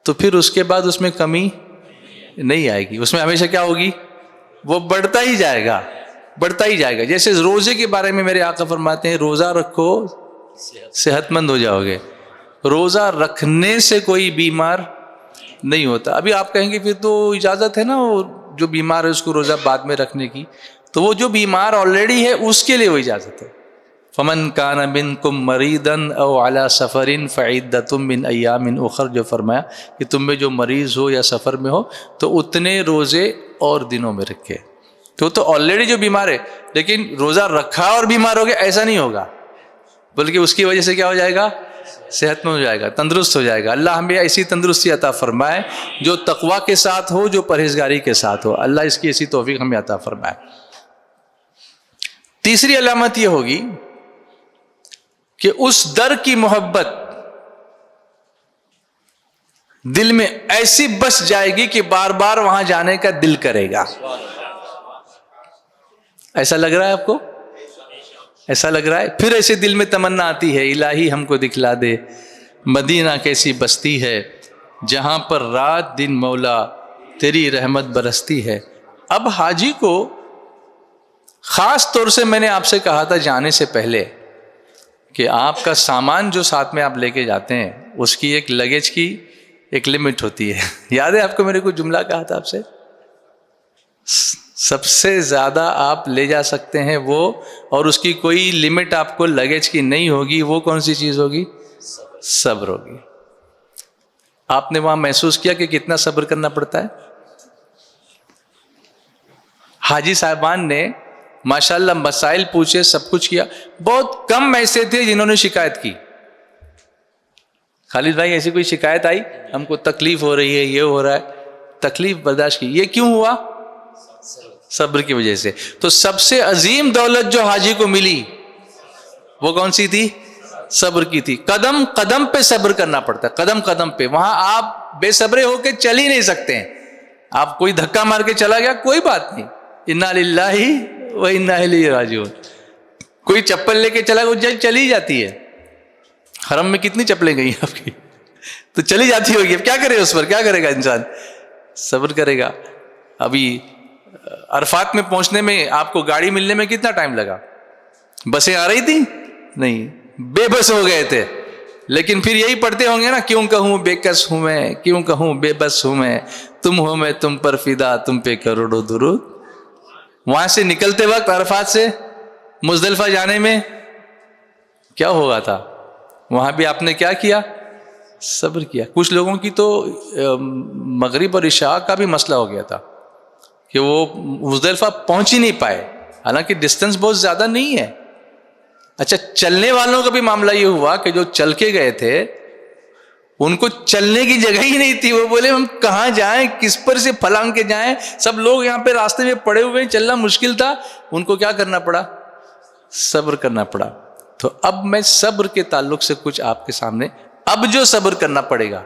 Speaker 1: تو پھر اس کے بعد اس میں کمی نہیں آئے گی, اس میں ہمیشہ کیا ہوگی, وہ بڑھتا ہی جائے گا, بڑھتا ہی جائے گا. جیسے روزے کے بارے میں میرے آقا فرماتے ہیں روزہ رکھو صحت مند ہو جاؤ گے. روزہ رکھنے سے کوئی بیمار نہیں ہوتا. ابھی آپ کہیں گے پھر تو اجازت ہے نا وہ جو بیمار ہے اس کو روزہ بعد میں رکھنے کی, تو وہ جو بیمار آلریڈی ہے اس کے لیے وہ اجازت ہے. فمن کان منکم مریضا او علی سفر فعدۃ من ایام اخر, جو فرمایا کہ تم میں جو مریض ہو یا سفر میں ہو تو اتنے روزے اور دنوں میں رکھے. تو آلریڈی جو بیمار ہے, لیکن روزہ رکھا اور بیمار ہو گیا ایسا نہیں ہوگا, بلکہ اس کی وجہ سے کیا ہو جائے گا, صحت مند ہو جائے گا, تندرست ہو جائے گا. اللہ ہمیں ایسی تندرستی عطا فرمائے جو تقوی کے ساتھ ہو, جو پرہیزگاری کے ساتھ ہو. اللہ اس کی ایسی توفیق ہمیں عطا فرمائے. تیسری علامت یہ ہوگی کہ اس در کی محبت دل میں ایسی بس جائے گی کہ بار بار وہاں جانے کا دل کرے گا. ایسا لگ رہا ہے آپ کو, ایسا لگ رہا ہے؟ پھر ایسے دل میں تمنا آتی ہے الہی ہم کو دکھلا دے مدینہ کیسی بستی ہے جہاں پر رات دن مولا تیری رحمت برستی ہے. اب حاجی کو خاص طور سے میں نے آپ سے کہا تھا جانے سے پہلے کہ آپ کا سامان جو ساتھ میں آپ لے کے جاتے ہیں اس کی ایک لگیج کی ایک لمٹ ہوتی ہے. یاد ہے آپ کو میرے کو جملہ کہا تھا آپ سے, سب سے زیادہ آپ لے جا سکتے ہیں وہ, اور اس کی کوئی لمٹ آپ کو لگیج کی نہیں ہوگی. وہ کون سی چیز ہوگی؟ صبر ہوگی. آپ نے وہاں محسوس کیا کہ کتنا صبر کرنا پڑتا ہے. حاجی صاحبان نے ماشاءاللہ مسائل پوچھے, سب کچھ کیا, بہت کم ایسے تھے جنہوں نے شکایت کی. خالد بھائی ایسی کوئی شکایت آئی ہم کو تکلیف ہو رہی ہے, یہ ہو رہا ہے, تکلیف برداشت کی. یہ کیوں ہوا؟ صبر کی وجہ سے. تو سب سے عظیم دولت جو حاجی کو ملی وہ کون سی تھی؟ صبر کی تھی. قدم قدم پہ صبر کرنا پڑتا ہے, قدم قدم پہ. وہاں آپ بے صبرے ہو کے چل ہی نہیں سکتے ہیں. آپ کوئی دھکا مار کے چلا گیا کوئی بات نہیں, انا للہ و انا الیہ راجعون. کوئی چپل لے کے چلا گیا چلی جاتی ہے. حرم میں کتنی چپلیں گئی آپ کی, تو چلی جاتی ہوگی. اب کیا کرے اس پر, کیا کرے گا انسان؟ صبر کرے گا. ابھی عرفات میں پہنچنے میں آپ کو گاڑی ملنے میں کتنا ٹائم لگا؟ بسیں آ رہی تھیں؟ نہیں, بے بس ہو گئے تھے. لیکن پھر یہی پڑھتے ہوں گے نا, کیوں کہوں بے کس ہوں میں, کیوں کہوں بے بس ہوں میں, تم ہو میں تم پر فدا, تم پہ کروڑوں درود. وہاں سے نکلتے وقت عرفات سے مزدلفہ جانے میں کیا ہوا تھا؟ وہاں بھی آپ نے کیا کیا؟ صبر کیا. کچھ لوگوں کی تو مغرب اور عشاء کا بھی مسئلہ ہو گیا تھا کہ وہ مزدلفہ پہنچ ہی نہیں پائے, حالانکہ ڈسٹنس بہت زیادہ نہیں ہے. اچھا, چلنے والوں کا بھی معاملہ یہ ہوا کہ جو چل کے گئے تھے ان کو چلنے کی جگہ ہی نہیں تھی. وہ بولے ہم کہاں جائیں, کس پر سے پھلانگ کے جائیں, سب لوگ یہاں پہ راستے میں پڑے ہوئے, چلنا مشکل تھا. ان کو کیا کرنا پڑا؟ صبر کرنا پڑا. تو اب میں صبر کے تعلق سے کچھ آپ کے سامنے, اب جو صبر کرنا پڑے گا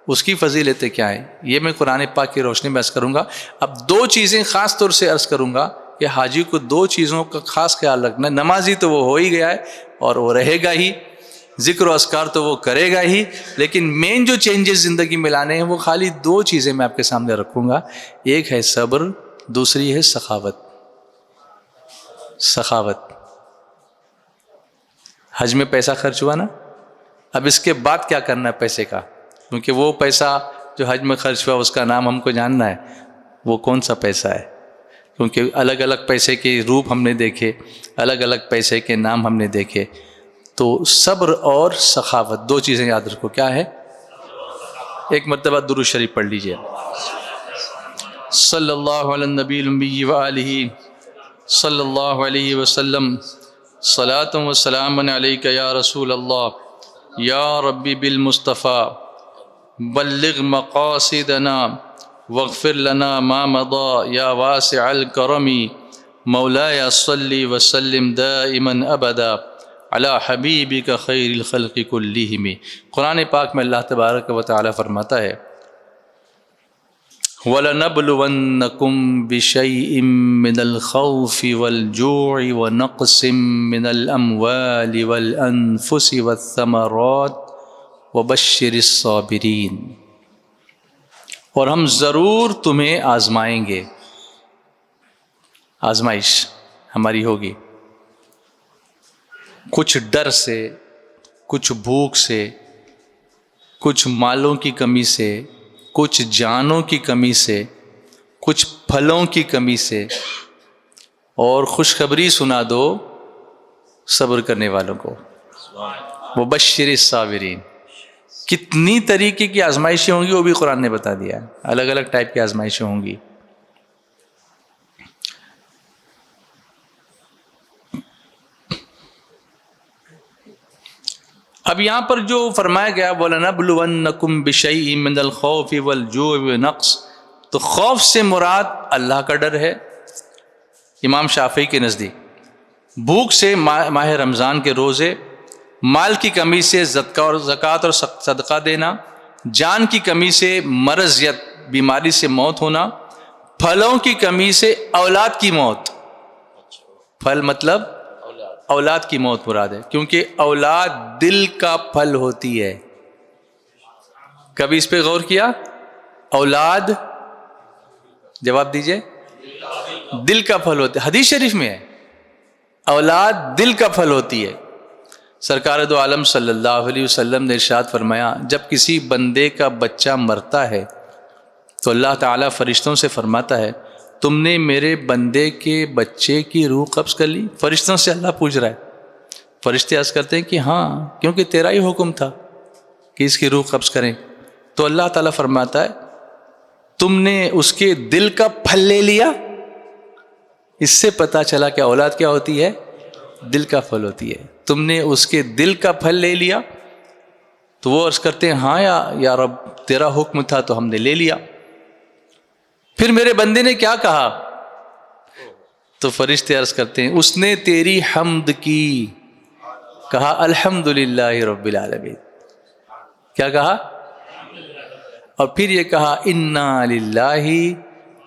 Speaker 1: اس کی فضیلتیں کیا ہیں یہ میں قرآن پاک کی روشنی میں عرض کروں گا. اب دو چیزیں خاص طور سے عرض کروں گا کہ حاجی کو دو چیزوں کا خاص خیال رکھنا. نمازی تو وہ ہو ہی گیا ہے اور وہ رہے گا ہی, ذکر و اذکار تو وہ کرے گا ہی, لیکن مین جو چینجز زندگی میں لانے ہیں وہ خالی دو چیزیں میں آپ کے سامنے رکھوں گا. ایک ہے صبر, دوسری ہے سخاوت. سخاوت. حج میں پیسہ خرچ ہوا نا, اب اس کے بعد کیا کرنا ہے پیسے کا, کیونکہ وہ پیسہ جو حج میں خرچ ہوا اس کا نام ہم کو جاننا ہے, وہ کون سا پیسہ ہے. کیونکہ الگ الگ پیسے کے روپ ہم نے دیکھے, الگ الگ پیسے کے نام ہم نے دیکھے. تو صبر اور سخاوت دو چیزیں یاد رکھو. کیا ہے؟ ایک مرتبہ درود شریف پڑھ لیجئے. صلی اللہ علی النبی الامی وآلہ صلی اللہ علیہ وسلم صلاۃ و سلام علیک یا رسول اللہ یا ربی بالمصطفیٰ بلغ مقاصدنا واغفر لنا ما مضى یا واسع الکرم مولاي صلی وسلم دائما ابدا علی حبیبک خیر الخلق کلہم۔ قرآن پاک میں اللہ تبارک و تعالی فرماتا ہے وَلَنَبْلُوَنَّكُمْ بِشَيْءٍ مِّنَ الْخَوْفِ وَالْجُوعِ وَنَقْصٍ مِّنَ الْأَمْوَالِ وَالْأَنفُسِ وَالثَّمَرَاتِ وَبَشِّرِ الصَّابِرِينَ، اور ہم ضرور تمہیں آزمائیں گے۔ آزمائش ہماری ہوگی، کچھ ڈر سے، کچھ بھوک سے، کچھ مالوں کی کمی سے، کچھ جانوں کی کمی سے، کچھ پھلوں کی کمی سے، اور خوشخبری سنا دو صبر کرنے والوں کو۔ وبشر الصابرین، کتنی طریقے کی آزمائشیں ہوں گی وہ بھی قرآن نے بتا دیا ہے، الگ الگ ٹائپ کی آزمائشیں ہوں گی۔ اب یہاں پر جو فرمایا گیا وَلَنَبْلُوَنَّكُمْ بِشَيْءٍ مِّنَ الْخَوْفِ وَالْجُوعِ وَنَقْصٍ، تو خوف سے مراد اللہ کا ڈر ہے امام شافعی کے نزدیک، بھوک سے ماہ رمضان کے روزے، مال کی کمی سے زکوٰۃ اور صدقہ دینا، جان کی کمی سے مرض یا بیماری سے موت ہونا، پھلوں کی کمی سے اولاد کی موت۔ پھل مطلب اولاد کی موت مراد ہے، کیونکہ اولاد دل کا پھل ہوتی ہے۔ کبھی اس پہ غور کیا؟ اولاد، جواب دیجئے، دل کا پھل ہوتا ہے، حدیث شریف میں ہے اولاد دل کا پھل ہوتی ہے۔ سرکار دو عالم صلی اللہ علیہ وسلم نے ارشاد فرمایا جب کسی بندے کا بچہ مرتا ہے تو اللہ تعالیٰ فرشتوں سے فرماتا ہے تم نے میرے بندے کے بچے کی روح قبض کر لی؟ فرشتوں سے اللہ پوچھ رہا ہے، فرشتے عرض کرتے ہیں کہ ہاں، کیونکہ تیرا ہی حکم تھا کہ اس کی روح قبض کریں۔ تو اللہ تعالیٰ فرماتا ہے تم نے اس کے دل کا پھل لے لیا۔ اس سے پتہ چلا کہ اولاد کیا ہوتی ہے؟ دل کا پھل ہوتی ہے۔ تم نے اس کے دل کا پھل لے لیا۔ تو وہ عرض کرتے ہیں ہاں یا رب، تیرا حکم تھا تو ہم نے لے لیا۔ پھر میرے بندے نے کیا کہا؟ تو فرشتے عرض کرتے ہیں اس نے تیری حمد کی، کہا الحمدللہ رب العالمین۔ کیا کہا؟ اور پھر یہ کہا انا للہ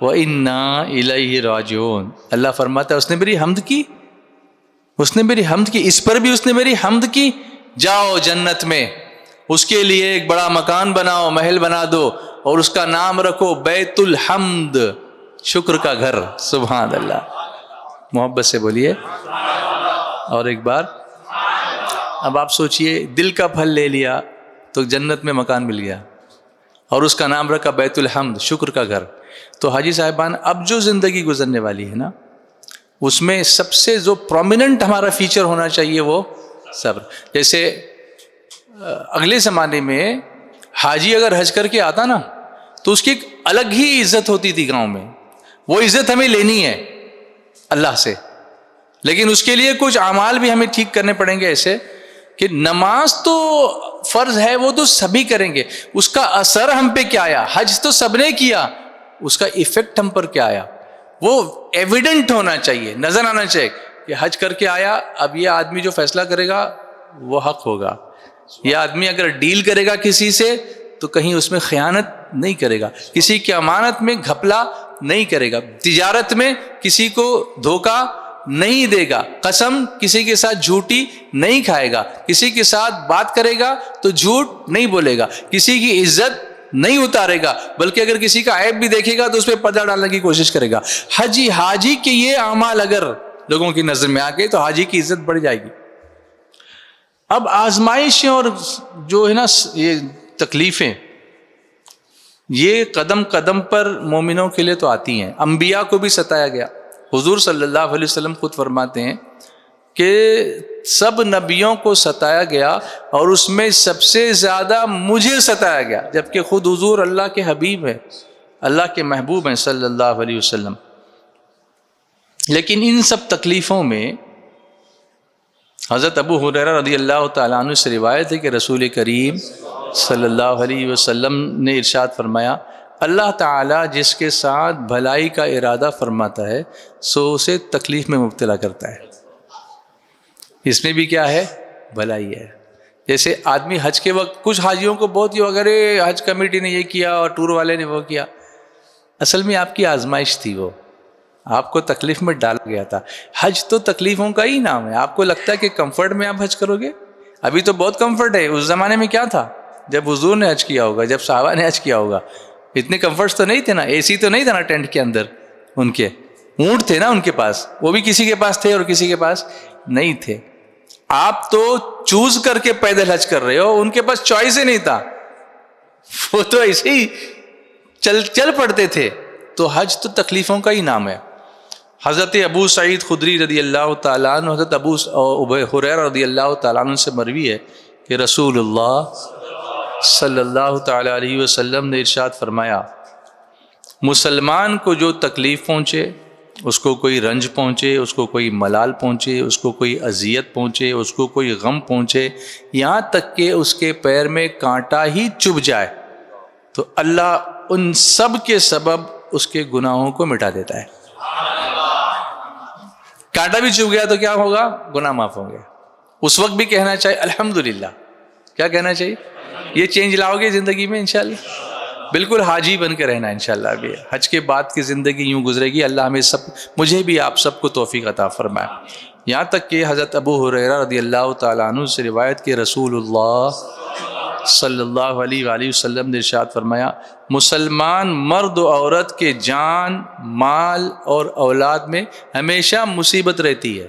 Speaker 1: و انا الیہ راجعون۔ اللہ فرماتا ہے اس نے میری حمد کی، اس نے میری حمد کی، اس پر بھی اس نے میری حمد کی۔ جاؤ جنت میں اس کے لیے ایک بڑا مکان بناؤ، محل بنا دو، اور اس کا نام رکھو بیت الحمد، شکر کا گھر۔ سبحان اللہ، محبت سے بولیے اور ایک بار۔ اب آپ سوچئے دل کا پھل لے لیا تو جنت میں مکان مل گیا، اور اس کا نام رکھا بیت الحمد، شکر کا گھر۔ تو حاجی صاحبان، اب جو زندگی گزرنے والی ہے نا، اس میں سب سے جو پرومیننٹ ہمارا فیچر ہونا چاہیے وہ صبر۔ جیسے اگلے زمانے میں حاجی اگر حج کر کے آتا نا تو اس کی ایک الگ ہی عزت ہوتی تھی گاؤں میں، وہ عزت ہمیں لینی ہے اللہ سے، لیکن اس کے لیے کچھ اعمال بھی ہمیں ٹھیک کرنے پڑیں گے، ایسے کہ نماز تو فرض ہے، وہ تو سبھی کریں گے، اس کا اثر ہم پہ کیا آیا؟ حج تو سب نے کیا، اس کا ایفیکٹ ہم پر کیا آیا؟ وہ ایویڈنٹ ہونا چاہیے، نظر آنا چاہیے کہ حج کر کے آیا، اب یہ آدمی جو فیصلہ کرے گا وہ حق ہوگا، یہ آدمی اگر ڈیل کرے گا کسی سے تو کہیں اس میں خیانت نہیں کرے گا، کسی کی امانت میں گھپلا نہیں کرے گا، تجارت میں کسی کو دھوکہ نہیں دے گا، قسم کسی کے ساتھ جھوٹی نہیں کھائے گا، کسی کے ساتھ بات کرے گا تو جھوٹ نہیں بولے گا، کسی کی عزت نہیں اتارے گا، بلکہ اگر کسی کا عیب بھی دیکھے گا تو اس پہ پردہ ڈالنے کی کوشش کرے گا۔ حاجی کے یہ اعمال اگر لوگوں کی نظر میں آ گئے تو حاجی کی عزت بڑھ جائے گی۔ اب آزمائشیں اور جو ہے نا یہ تکلیفیں، یہ قدم قدم پر مومنوں کے لیے تو آتی ہیں۔ انبیاء کو بھی ستایا گیا، حضور صلی اللہ علیہ وسلم خود فرماتے ہیں کہ سب نبیوں کو ستایا گیا اور اس میں سب سے زیادہ مجھے ستایا گیا، جبکہ خود حضور اللہ کے حبیب ہیں، اللہ کے محبوب ہیں صلی اللہ علیہ وسلم۔ لیکن ان سب تکلیفوں میں حضرت ابو ہریرہ رضی اللہ تعالیٰ عنہ سے روایت ہے کہ رسول کریم صلی اللہ علیہ وسلم نے ارشاد فرمایا، اللہ تعالیٰ جس کے ساتھ بھلائی کا ارادہ فرماتا ہے سو اسے تکلیف میں مبتلا کرتا ہے۔ اس میں بھی کیا ہے؟ بھلائی ہے۔ جیسے آدمی حج کے وقت کچھ حاجیوں کو بہت یہ اگر حج کمیٹی نے یہ کیا اور ٹور والے نے وہ کیا، اصل میں آپ کی آزمائش تھی، وہ آپ کو تکلیف میں ڈالا گیا تھا۔ حج تو تکلیفوں کا ہی نام ہے۔ آپ کو لگتا ہے کہ کمفرٹ میں آپ حج کرو گے؟ ابھی تو بہت کمفرٹ ہے۔ اس زمانے میں کیا تھا جب حضور نے حج کیا ہوگا، جب صحابہ نے حج کیا ہوگا؟ اتنے کمفرٹس تو نہیں تھے نا، اے سی تو نہیں تھا نا ٹینٹ کے اندر، ان کے اونٹ تھے نا ان کے پاس، وہ بھی کسی کے پاس تھے اور کسی کے پاس نہیں تھے۔ آپ تو چوز کر کے پیدل حج کر رہے ہو، ان کے پاس چوائس ہی نہیں تھا، وہ تو ایسے ہی چل پڑتے تھے۔ تو حج تو تکلیفوں کا ہی نام ہے۔ حضرت ابو سعید خدری رضی اللہ تعالیٰ عنہ، حضرت ابو ہریرہ رضی اللہ تعالیٰ عنہ سے مروی ہے کہ رسول اللہ صلی اللہ تعالیٰ علیہ وسلم نے ارشاد فرمایا، مسلمان کو جو تکلیف پہنچے، اس کو کوئی رنج پہنچے، اس کو کوئی ملال پہنچے، اس کو کوئی اذیت پہنچے، اس کو کوئی غم پہنچے، یہاں تک کہ اس کے پیر میں کانٹا ہی چبھ جائے، تو اللہ ان سب کے سبب اس کے گناہوں کو مٹا دیتا ہے۔ کانٹا بھی چبھ گیا تو کیا ہوگا؟ گناہ معاف ہوں گے۔ اس وقت بھی کہنا چاہیے الحمدللہ۔ کیا کہنا چاہیے؟ یہ چینج لاؤ گے زندگی میں انشاءاللہ، بالکل حاجی بن کے رہنا انشاءاللہ۔ بھی حج کے بعد کی زندگی یوں گزرے گی۔ اللہ ہمیں سب، مجھے بھی آپ سب کو توفیق عطا فرمائے۔ یہاں تک کہ حضرت ابو ہریرہ رضی اللہ تعالیٰ عنہ سے روایت کہ رسول اللہ صلی اللہ علیہ وآلہ وسلم نے ارشاد فرمایا، مسلمان مرد و عورت کے جان، مال اور اولاد میں ہمیشہ مصیبت رہتی ہے۔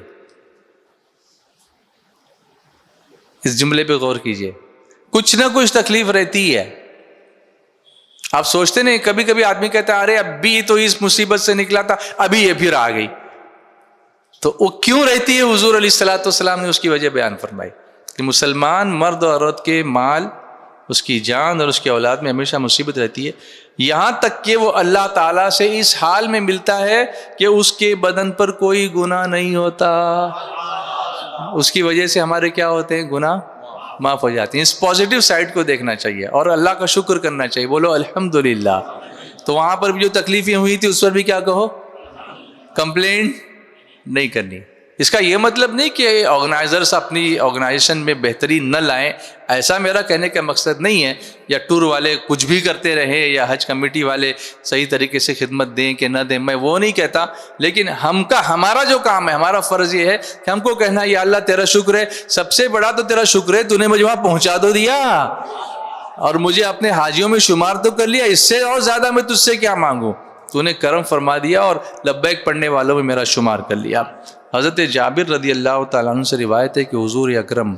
Speaker 1: اس جملے پہ غور کیجئے، کچھ نہ کچھ تکلیف رہتی ہے۔ آپ سوچتے نہیں، کبھی کبھی آدمی کہتا ہے ارے ابھی تو اس مصیبت سے نکلا تھا، ابھی یہ پھر آ گئی، تو وہ کیوں رہتی ہے؟ حضور علیہ الصلوۃ والسلام نے اس کی وجہ بیان فرمائی کہ مسلمان مرد اور عورت کے مال، اس کی جان اور اس کی اولاد میں ہمیشہ مصیبت رہتی ہے، یہاں تک کہ وہ اللہ تعالیٰ سے اس حال میں ملتا ہے کہ اس کے بدن پر کوئی گناہ نہیں ہوتا، اس کی وجہ سے ہمارے کیا ہوتے ہیں؟ گناہ معاف ہو جاتے ہیں۔ اس پازیٹیو سائڈ کو دیکھنا چاہیے اور اللہ کا شکر کرنا چاہیے، بولو الحمدللہ۔ تو وہاں پر بھی جو تکلیفیں ہوئی تھی اس پر بھی کیا کہو؟ کمپلینٹ نہیں کرنی۔ اس کا یہ مطلب نہیں کہ آرگنائزرز اپنی آرگنائزیشن میں بہتری نہ لائیں، ایسا میرا کہنے کا مقصد نہیں ہے، یا ٹور والے کچھ بھی کرتے رہیں یا حج کمیٹی والے صحیح طریقے سے خدمت دیں کہ نہ دیں، میں وہ نہیں کہتا، لیکن ہمارا جو کام ہے، ہمارا فرض یہ ہے کہ ہم کو کہنا یا اللہ تیرا شکر ہے، سب سے بڑا تو تیرا شکر ہے، تو نے مجھے وہاں پہنچا تو دیا اور مجھے اپنے حاجیوں میں شمار تو کر لیا، اس سے اور زیادہ میں تجھ سے کیا مانگوں؟ تو نے کرم فرما دیا اور لبیک پڑھنے والوں میں میرا شمار کر لیا۔ حضرت جابر رضی اللہ تعالیٰ عنہ سے روایت ہے کہ حضور اکرم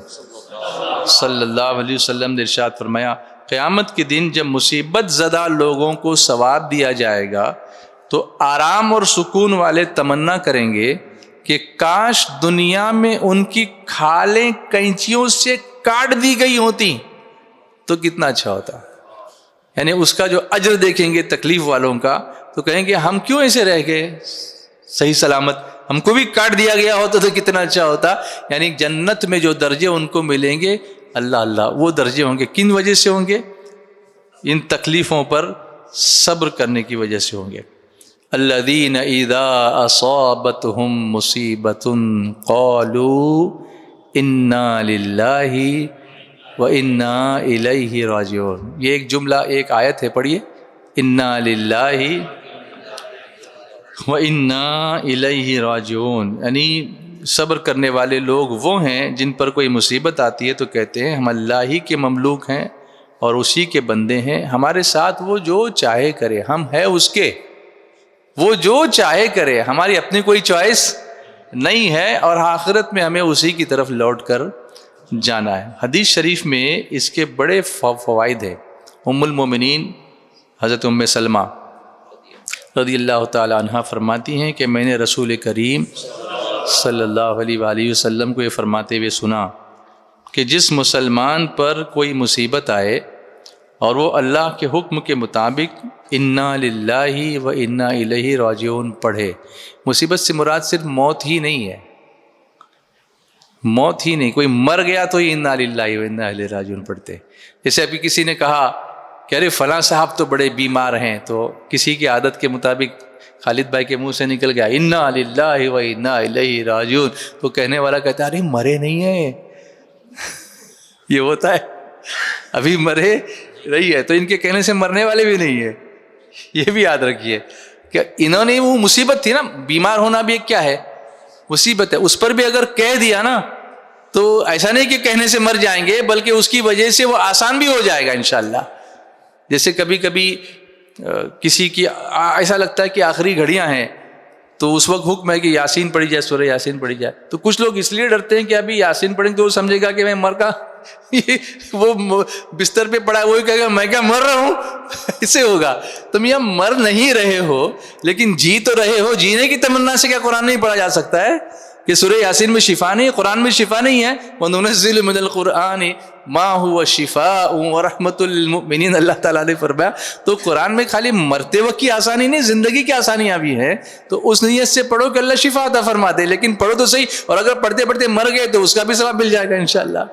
Speaker 1: صلی اللہ علیہ وسلم نے ارشاد فرمایا، قیامت کے دن جب مصیبت زدہ لوگوں کو ثواب دیا جائے گا تو آرام اور سکون والے تمنا کریں گے کہ کاش دنیا میں ان کی کھالیں کینچیوں سے کاٹ دی گئی ہوتی تو کتنا اچھا ہوتا۔ یعنی اس کا جو اجر دیکھیں گے تکلیف والوں کا تو کہیں گے ہم کیوں ایسے رہ گئے صحیح سلامت، ہم کو بھی کاٹ دیا گیا ہوتا تو کتنا اچھا ہوتا۔ یعنی جنت میں جو درجے ان کو ملیں گے، اللہ اللہ، وہ درجے ہوں گے کن وجہ سے ہوں گے؟ ان تکلیفوں پر صبر کرنے کی وجہ سے ہوں گے۔ الذین اذا اصابتهم مصیبۃ قالوا انا للہ وانا الیہ راجعون۔ یہ ایک جملہ، ایک آیت ہے، پڑھیے، انا للہ وَإِنَّا إِلَيْهِ راجعون۔ یعنی صبر کرنے والے لوگ وہ ہیں جن پر کوئی مصیبت آتی ہے تو کہتے ہیں ہم اللہ ہی کے مملوک ہیں اور اسی کے بندے ہیں، ہمارے ساتھ وہ جو چاہے کرے، ہم ہے اس کے، وہ جو چاہے کرے، ہماری اپنی کوئی چوائس نہیں ہے اور آخرت میں ہمیں اسی کی طرف لوٹ کر جانا ہے۔ حدیث شریف میں اس کے بڑے فوائد ہیں۔ ام المومنین حضرت ام سلمہ رضی اللہ تعالی عنہ فرماتی ہیں کہ میں نے رسول کریم صلی اللہ علیہ وآلہ وسلم کو یہ فرماتے ہوئے سنا کہ جس مسلمان پر کوئی مصیبت آئے اور وہ اللہ کے حکم کے مطابق انا للہ و انا الیہ راجعون پڑھے۔ مصیبت سے مراد صرف موت ہی نہیں ہے، موت ہی نہیں، کوئی مر گیا تو انا للہ و انا الیہ راجعون پڑھتے۔ جیسے ابھی کسی نے کہا کہ ارے فلاں صاحب تو بڑے بیمار ہیں، تو کسی کی عادت کے مطابق خالد بھائی کے منہ سے نکل گیا انا للہ و انا الیہ راجعون، تو کہنے والا کہتا ہے ارے مرے نہیں ہیں یہ ہوتا ہے، ابھی مرے رہی ہے، تو ان کے کہنے سے مرنے والے بھی نہیں ہیں، یہ بھی یاد رکھیے کہ انہوں نے وہ مصیبت تھی نا، بیمار ہونا بھی ایک کیا ہے، مصیبت ہے، اس پر بھی اگر کہہ دیا نا تو ایسا نہیں کہ کہنے سے مر جائیں گے، بلکہ اس کی وجہ سے وہ آسان بھی ہو جائے گا انشاءاللہ۔ جیسے کبھی کبھی کسی کی ایسا لگتا ہے کہ آخری گھڑیاں ہیں، تو اس وقت حکم ہے کہ یاسین پڑھی جائے، سورہ یاسین پڑھی جائے، تو کچھ لوگ اس لیے ڈرتے ہیں کہ ابھی یاسین پڑھیں گے تو وہ سمجھے گا کہ میں مر کا وہ بستر پہ پڑا ہے، وہی کہے گا میں کیا مر رہا ہوں اسے ہوگا۔ تم یہ مر نہیں رہے ہو لیکن جی تو رہے ہو، جینے کی تمنا سے کیا قرآن نہیں پڑھا جا سکتا ہے کہ سورہ یاسین میں شفا نہیں، قرآن میں شفا نہیں ہے؟ وَنُنَزِّلُ مِنَ الْقُرْآنِ مَا هُوَ شِفَاءٌ وَرَحْمَةٌ لِلْمُؤْمِنِينَ، اللہ تعالیٰ نے فرمایا۔ تو قرآن میں خالی مرتے وقت کی آسانی نہیں، زندگی کی آسانیاں بھی ہیں، تو اس نیت سے پڑھو کہ اللہ شفا عطا فرما دے، لیکن پڑھو تو صحیح، اور اگر پڑھتے پڑھتے مر گئے تو اس کا بھی ثواب مل جائے گا انشاءاللہ،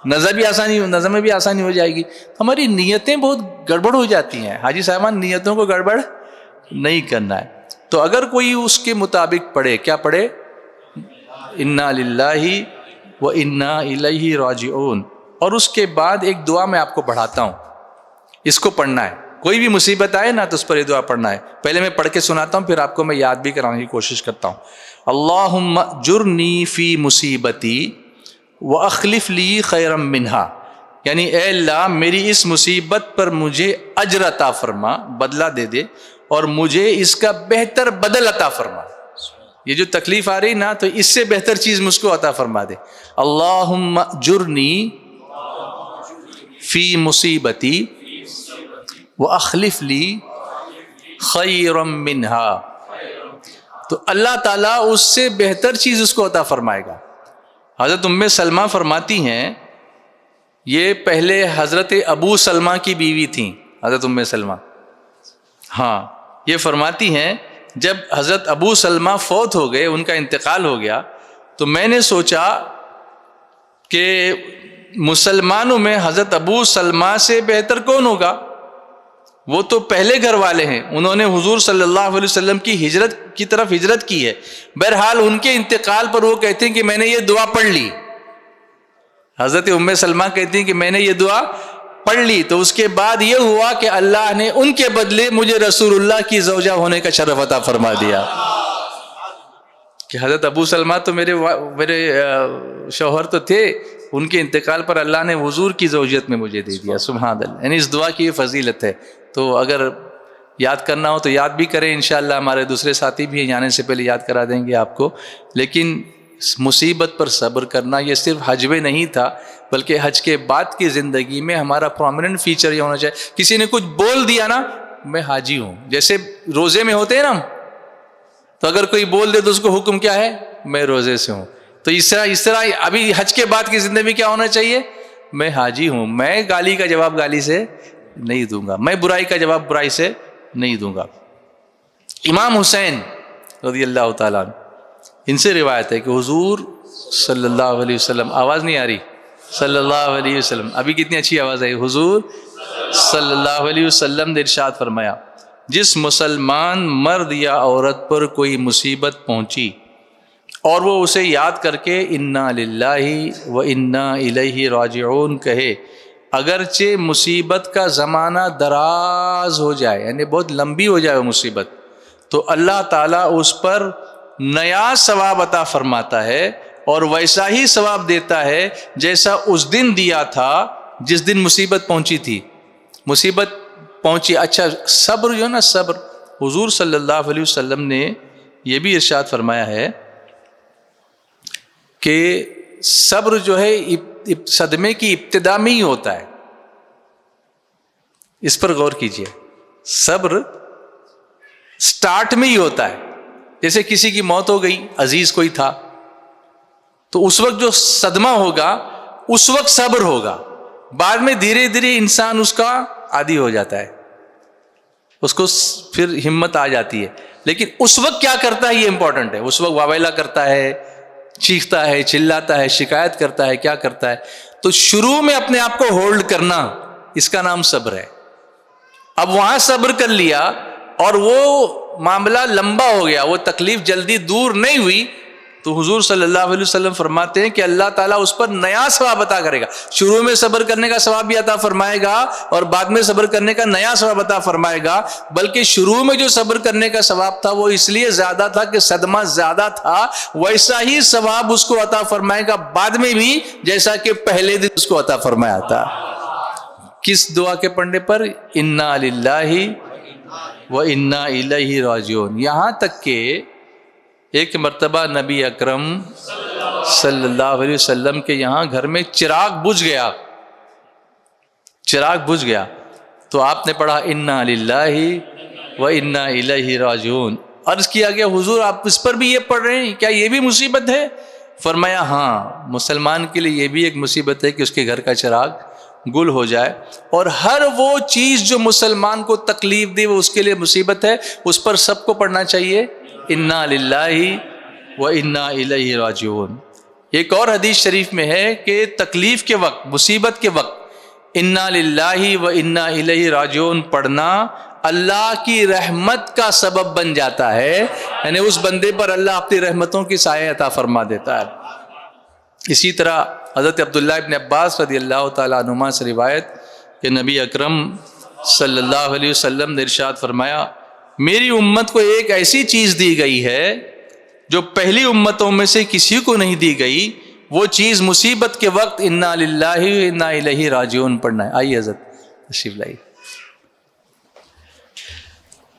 Speaker 1: نظر میں بھی آسانی ہو جائے گی۔ ہماری نیتیں بہت گڑبڑ ہو جاتی ہیں حاجی صاحبان، نیتوں کو گڑبڑ نہیں کرنا ہے۔ تو اگر کوئی اس کے مطابق پڑھے، کیا پڑھے؟ انا للہ و انا الیہ راجعون، اور اس کے بعد ایک دعا میں آپ کو پڑھاتا ہوں، اس کو پڑھنا ہے، کوئی بھی مصیبت آئے نا تو اس پر یہ دعا پڑھنا ہے۔ پہلے میں پڑھ کے سناتا ہوں، پھر آپ کو میں یاد بھی کرانے کی کوشش کرتا ہوں۔ اللہم اجرنی فی مصیبتی واخلف لی خیرا منہا، یعنی اے اللہ میری اس مصیبت پر مجھے اجر عطا فرما، بدلہ دے دے، اور مجھے اس کا بہتر بدل عطا فرما۔ یہ جو تکلیف آ رہی نا تو اس سے بہتر چیز مجھ کو عطا فرما دے۔ اللہم اجرنی فی مصیبتی واخلف لی خیرا منہا، تو اللہ تعالیٰ اس سے بہتر چیز اس کو عطا فرمائے گا۔ حضرت ام سلمہ فرماتی ہیں، یہ پہلے حضرت ابو سلمہ کی بیوی تھیں، حضرت ام سلمہ، ہاں، یہ فرماتی ہیں جب حضرت ابو سلمہ فوت ہو گئے، ان کا انتقال ہو گیا، تو میں نے سوچا کہ مسلمانوں میں حضرت ابو سلمہ سے بہتر کون ہوگا، وہ تو پہلے گھر والے ہیں، انہوں نے حضور صلی اللہ علیہ وسلم کی ہجرت کی طرف ہجرت کی ہے۔ بہرحال ان کے انتقال پر وہ کہتے ہیں کہ میں نے یہ دعا پڑھ لی، حضرت ام سلمہ کہتی ہیں کہ میں نے یہ دعا پڑھ لی، تو اس کے بعد یہ ہوا کہ اللہ نے ان کے بدلے مجھے رسول اللہ کی زوجہ ہونے کا شرف عطا فرما دیا، کہ حضرت ابو سلمہ تو میرے شوہر تو تھے، ان کے انتقال پر اللہ نے حضور کی زوجیت میں مجھے دے دیا، سبحان اللہ۔ یعنی اس دعا کی یہ فضیلت ہے، تو اگر یاد کرنا ہو تو یاد بھی کریں انشاءاللہ، ہمارے دوسرے ساتھی بھی ہیں، جانے سے پہلے یاد کرا دیں گے آپ کو۔ لیکن مصیبت پر صبر کرنا یہ صرف حج میں نہیں تھا، بلکہ حج کے بعد کی زندگی میں ہمارا پرومیننٹ فیچر یہ ہونا چاہیے، کسی نے کچھ بول دیا نا میں حاجی ہوں، جیسے روزے میں ہوتے ہیں نا، تو اگر کوئی بول دے تو اس کو حکم کیا ہے، میں روزے سے ہوں، تو اس طرح ابھی حج کے بعد کی زندگی میں کیا ہونا چاہیے، میں حاجی ہوں، میں گالی کا جواب گالی سے نہیں دوں گا، میں برائی کا جواب برائی سے نہیں دوں گا۔ امام حسین رضی اللہ تعالیٰ عنہ، ان سے روایت ہے کہ حضور صلی اللہ علیہ وسلم، آواز نہیں آ رہی، صلی اللہ علیہ وسلم، ابھی کتنی اچھی آواز آئی، حضور صلی اللہ علیہ وسلم نے ارشاد فرمایا، جس مسلمان مرد یا عورت پر کوئی مصیبت پہنچی اور وہ اسے یاد کر کے انا للہ و انا الیہ راجعون کہے، اگرچہ مصیبت کا زمانہ دراز ہو جائے، یعنی بہت لمبی ہو جائے وہ مصیبت، تو اللہ تعالیٰ اس پر نیا ثواب عطا فرماتا ہے، اور ویسا ہی ثواب دیتا ہے جیسا اس دن دیا تھا جس دن مصیبت پہنچی تھی۔ مصیبت پہنچی، اچھا صبر جو ہے نا، صبر، حضور صلی اللہ علیہ وسلم نے یہ بھی ارشاد فرمایا ہے کہ صبر جو ہے صدمے کی ابتدا میں ہی ہوتا ہے، اس پر غور کیجئے، صبر سٹارٹ میں ہی ہوتا ہے۔ جیسے کسی کی موت ہو گئی، عزیز کوئی تھا، تو اس وقت جو صدمہ ہوگا اس وقت صبر ہوگا، بعد میں دھیرے دھیرے انسان اس کا عادی ہو جاتا ہے، اس کو پھر ہمت آ جاتی ہے، لیکن اس وقت کیا کرتا ہے یہ امپورٹنٹ ہے. اس وقت واویلا کرتا ہے، چیختا ہے، چلاتا ہے، شکایت کرتا ہے، کیا کرتا ہے؟ تو شروع میں اپنے آپ کو ہولڈ کرنا، اس کا نام صبر ہے. اب وہاں صبر کر لیا اور وہ معاملہ لمبا ہو گیا، وہ تکلیف جلدی دور نہیں ہوئی، تو حضور صلی اللہ علیہ وسلم فرماتے ہیں کہ اللہ تعالیٰ اس پر نیا ثواب عطا کرے گا. شروع میں صبر کرنے کا ثواب بھی عطا فرمائے گا اور بعد میں صبر کرنے کا نیا ثواب عطا فرمائے گا. بلکہ شروع میں جو صبر کرنے کا ثواب تھا وہ اس لیے زیادہ تھا کہ صدمہ زیادہ تھا، ویسا ہی ثواب اس کو عطا فرمائے گا بعد میں بھی، جیسا کہ پہلے دن اس کو عطا فرمایا تھا. کس دعا کے پڑھنے پر؟ انا للہ و انا الیہ راجعون. یہاں تک کہ ایک مرتبہ نبی اکرم صلی اللہ علیہ وسلم کے یہاں گھر میں چراغ بجھ گیا، چراغ بجھ گیا، تو آپ نے پڑھا انا للہ و انا الیہ راجعون. عرض کیا گیا حضور آپ اس پر بھی یہ پڑھ رہے ہیں، کیا یہ بھی مصیبت ہے؟ فرمایا ہاں، مسلمان کے لیے یہ بھی ایک مصیبت ہے کہ اس کے گھر کا چراغ گل ہو جائے، اور ہر وہ چیز جو مسلمان کو تکلیف دے وہ اس کے لیے مصیبت ہے، اس پر سب کو پڑھنا چاہیے انا للہ و انا الیہ راجعون. ایک اور حدیث شریف میں ہے کہ تکلیف کے وقت، مصیبت کے وقت انا للہ و انا الیہ راجعون پڑھنا اللہ کی رحمت کا سبب بن جاتا ہے، یعنی اس بندے پر اللہ اپنی رحمتوں کی سایہ عطا فرما دیتا ہے. اسی طرح حضرت عبداللہ ابن عباس رضی اللہ تعالیٰ عنہما سے روایت کہ نبی اکرم صلی اللہ علیہ وسلم نے ارشاد فرمایا میری امت کو ایک ایسی چیز دی گئی ہے جو پہلی امتوں میں سے کسی کو نہیں دی گئی، وہ چیز مصیبت کے وقت انا للہ و انا الیہ راجعون پڑھنا ہے. آئیے حضرت تشریف لائیے.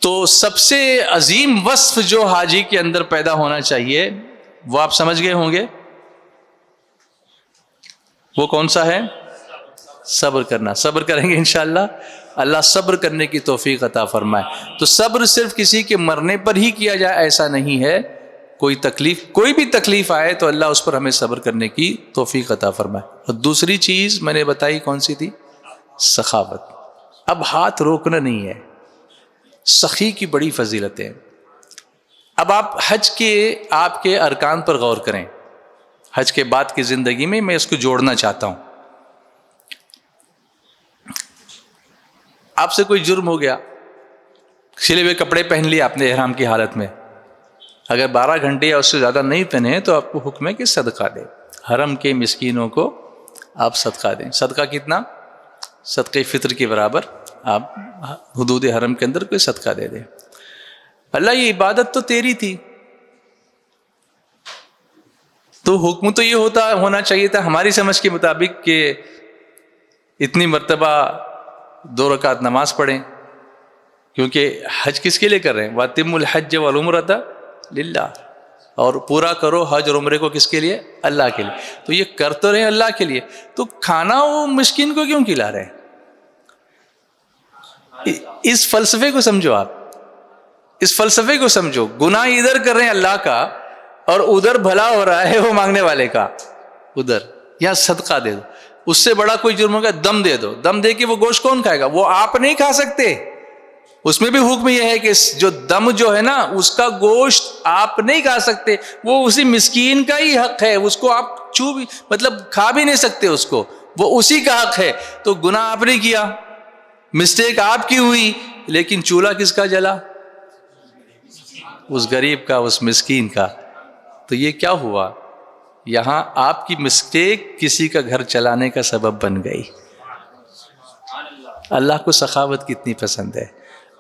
Speaker 1: تو سب سے عظیم وصف جو حاجی کے اندر پیدا ہونا چاہیے وہ آپ سمجھ گئے ہوں گے، وہ کون سا ہے؟ صبر کرنا. صبر کریں گے انشاءاللہ، اللہ صبر کرنے کی توفیق عطا فرمائے. تو صبر صرف کسی کے مرنے پر ہی کیا جائے ایسا نہیں ہے، کوئی تکلیف، کوئی بھی تکلیف آئے تو اللہ اس پر ہمیں صبر کرنے کی توفیق عطا فرمائے. اور دوسری چیز میں نے بتائی کون سی تھی؟ سخاوت. اب ہاتھ روکنا نہیں ہے، سخی کی بڑی فضیلت ہے. اب آپ حج کے آپ کے ارکان پر غور کریں، حج کے بعد کی زندگی میں اس کو جوڑنا چاہتا ہوں. آپ سے کوئی جرم ہو گیا، سلے ہوئے کپڑے پہن لیے آپ نے احرام کی حالت میں، اگر 12 گھنٹے یا اس سے زیادہ نہیں پہنے تو آپ کو حکم ہے کہ صدقہ دیں، حرم کے مسکینوں کو آپ صدقہ دیں. صدقہ کتنا؟ صدقہ فطر کے برابر آپ حدود حرم کے اندر کوئی صدقہ دے دیں. اللہ یہ عبادت تو تیری تھی، تو حکم تو یہ ہونا چاہیے تھا ہماری سمجھ کے مطابق کہ اتنی مرتبہ 2 رکعت نماز پڑھیں، کیونکہ حج کس کے لیے کر رہے ہیں؟ وَأَتِمُّ الْحَجَّ وَالْعُمْرَةَ لِلَّهِ، اور پورا کرو حج اور عمرے کو کس کے لیے؟ اللہ کے لیے. تو یہ کر تو رہے ہیں اللہ کے لیے، تو کھانا وہ مسکین کو کیوں کھلا رہے ہیں؟ اس فلسفے کو سمجھو، آپ اس فلسفے کو سمجھو. گناہ ادھر کر رہے ہیں اللہ کا اور ادھر بھلا ہو رہا ہے وہ مانگنے والے کا، ادھر یا صدقہ دے دو. اس سے بڑا کوئی جرم ہوگا دم دے دو، دم دے کے وہ گوشت کون کھائے گا؟ وہ آپ نہیں کھا سکتے. اس میں بھی حکم یہ ہے کہ جو دم جو ہے نا اس کا گوشت آپ نہیں کھا سکتے، وہ اسی مسکین کا ہی حق ہے، اس کو آپ مطلب کھا بھی نہیں سکتے، اس کو وہ اسی کا حق ہے. تو گناہ آپ نے کیا، مسٹیک آپ کی ہوئی، لیکن چولہا کس کا جلا؟ اس غریب کا، اس مسکین کا. تو یہ کیا ہوا؟ یہاں آپ کی مسٹیک کسی کا گھر چلانے کا سبب بن گئی. اللہ کو سخاوت کتنی پسند ہے.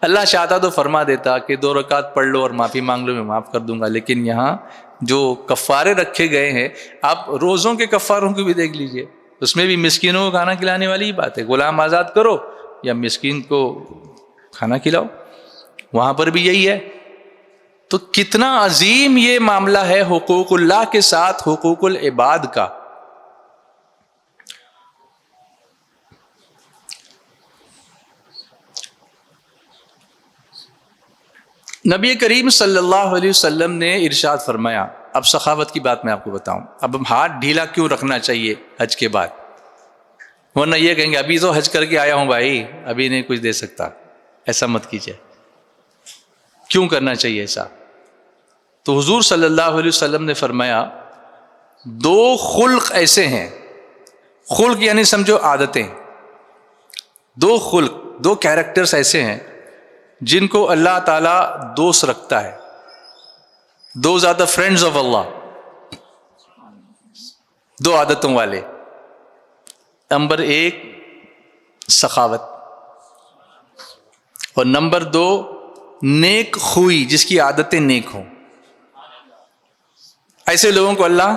Speaker 1: اللہ چاہتا تو فرما دیتا کہ 2 رکعت پڑھ لو اور معافی مانگ لو، میں معاف کر دوں گا. لیکن یہاں جو کفارے رکھے گئے ہیں، آپ روزوں کے کفاروں کو بھی دیکھ لیجئے، اس میں بھی مسکینوں کو کھانا کھلانے والی ہی بات ہے. غلام آزاد کرو یا مسکین کو کھانا کھلاؤ، وہاں پر بھی یہی ہے. تو کتنا عظیم یہ معاملہ ہے حقوق اللہ کے ساتھ حقوق العباد کا. نبی کریم صلی اللہ علیہ وسلم نے ارشاد فرمایا، اب سخاوت کی بات میں آپ کو بتاؤں، اب ہم ہاتھ ڈھیلا کیوں رکھنا چاہیے حج کے بعد؟ ورنہ یہ کہیں گے ابھی تو حج کر کے آیا ہوں بھائی، ابھی نہیں کچھ دے سکتا. ایسا مت کیجیے. کیوں کرنا چاہیے ایسا؟ تو حضور صلی اللہ علیہ وسلم نے فرمایا 2 خلق ایسے ہیں، خلق یعنی سمجھو عادتیں، 2 خلق، 2 کیریکٹرز ایسے ہیں جن کو اللہ تعالیٰ دوست رکھتا ہے. Those are the friends of Allah. 2 عادتوں والے. نمبر 1 سخاوت، اور نمبر 2 نیک خوئی، جس کی عادتیں نیک ہوں. ایسے لوگوں کو اللہ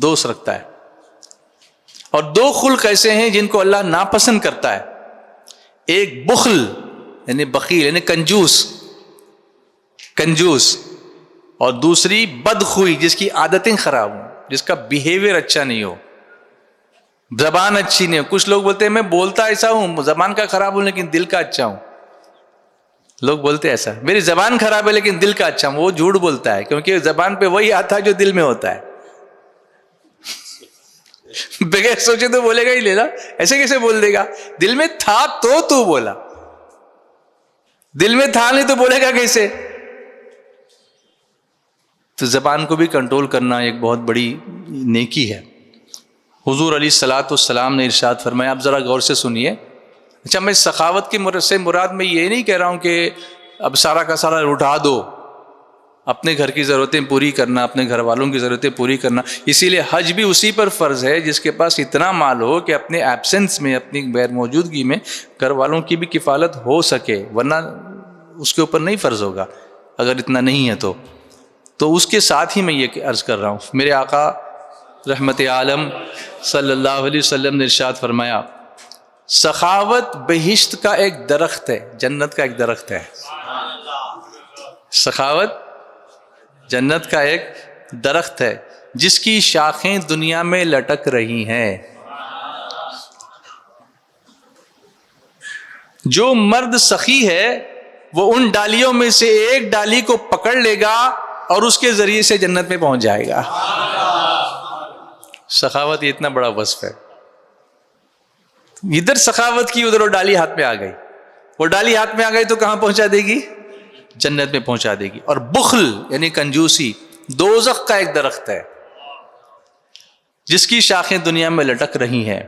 Speaker 1: دوست رکھتا ہے. اور 2 خلق ایسے ہیں جن کو اللہ ناپسند کرتا ہے. ایک بخل یعنی بخیل یعنی کنجوس، اور دوسری بدخوئی جس کی عادتیں خراب ہوں، جس کا بیہیویئر اچھا نہیں ہو، زبان اچھی نہیں ہو. کچھ لوگ بولتے ہیں میں بولتا ایسا ہوں، زبان کا خراب ہوں لیکن دل کا اچھا ہوں. لوگ بولتے ہیں ایسا، میری زبان خراب ہے لیکن دل کا اچھا ہوں. وہ جھوٹ بولتا ہے، کیونکہ زبان پہ وہی آتا ہے جو دل میں ہوتا ہے. بغیر سوچے تو بولے گا ہی لینا. ایسے کیسے بول دے گا؟ دل میں تھا تو بولا، دل میں تھا نہیں تو بولے گا کیسے؟ تو زبان کو بھی کنٹرول کرنا ایک بہت بڑی نیکی ہے. حضور علیہ الصلوۃ والسلام نے ارشاد فرمایا، آپ ذرا غور سے سنیے. اچھا، میں سخاوت کی سے مراد میں یہ نہیں کہہ رہا ہوں کہ اب سارا کا سارا اٹھا دو، اپنے گھر کی ضرورتیں پوری کرنا، اپنے گھر والوں کی ضرورتیں پوری کرنا. اسی لیے حج بھی اسی پر فرض ہے جس کے پاس اتنا مال ہو کہ اپنے ایبسنس میں، اپنی غیر موجودگی میں گھر والوں کی بھی کفالت ہو سکے، ورنہ اس کے اوپر نہیں فرض ہوگا اگر اتنا نہیں ہے تو اس کے ساتھ ہی میں یہ عرض کر رہا ہوں. میرے آقا رحمت عالم صلی اللہ علیہ وسلم نے ارشاد فرمایا، سخاوت بہشت کا ایک درخت ہے، جنت کا ایک درخت ہے. سخاوت جنت کا ایک درخت ہے جس کی شاخیں دنیا میں لٹک رہی ہیں. جو مرد سخی ہے وہ ان ڈالیوں میں سے ایک ڈالی کو پکڑ لے گا اور اس کے ذریعے سے جنت میں پہنچ جائے گا. سخاوت یہ اتنا بڑا وصف ہے. ادھر سخاوت کی، ادھر وہ ڈالی ہاتھ میں آ گئی. وہ ڈالی ہاتھ میں آ گئی تو کہاں پہنچا دے گی؟ جنت میں پہنچا دے گی. اور بخل یعنی کنجوسی دوزخ کا ایک درخت ہے جس کی شاخیں دنیا میں لٹک رہی ہیں.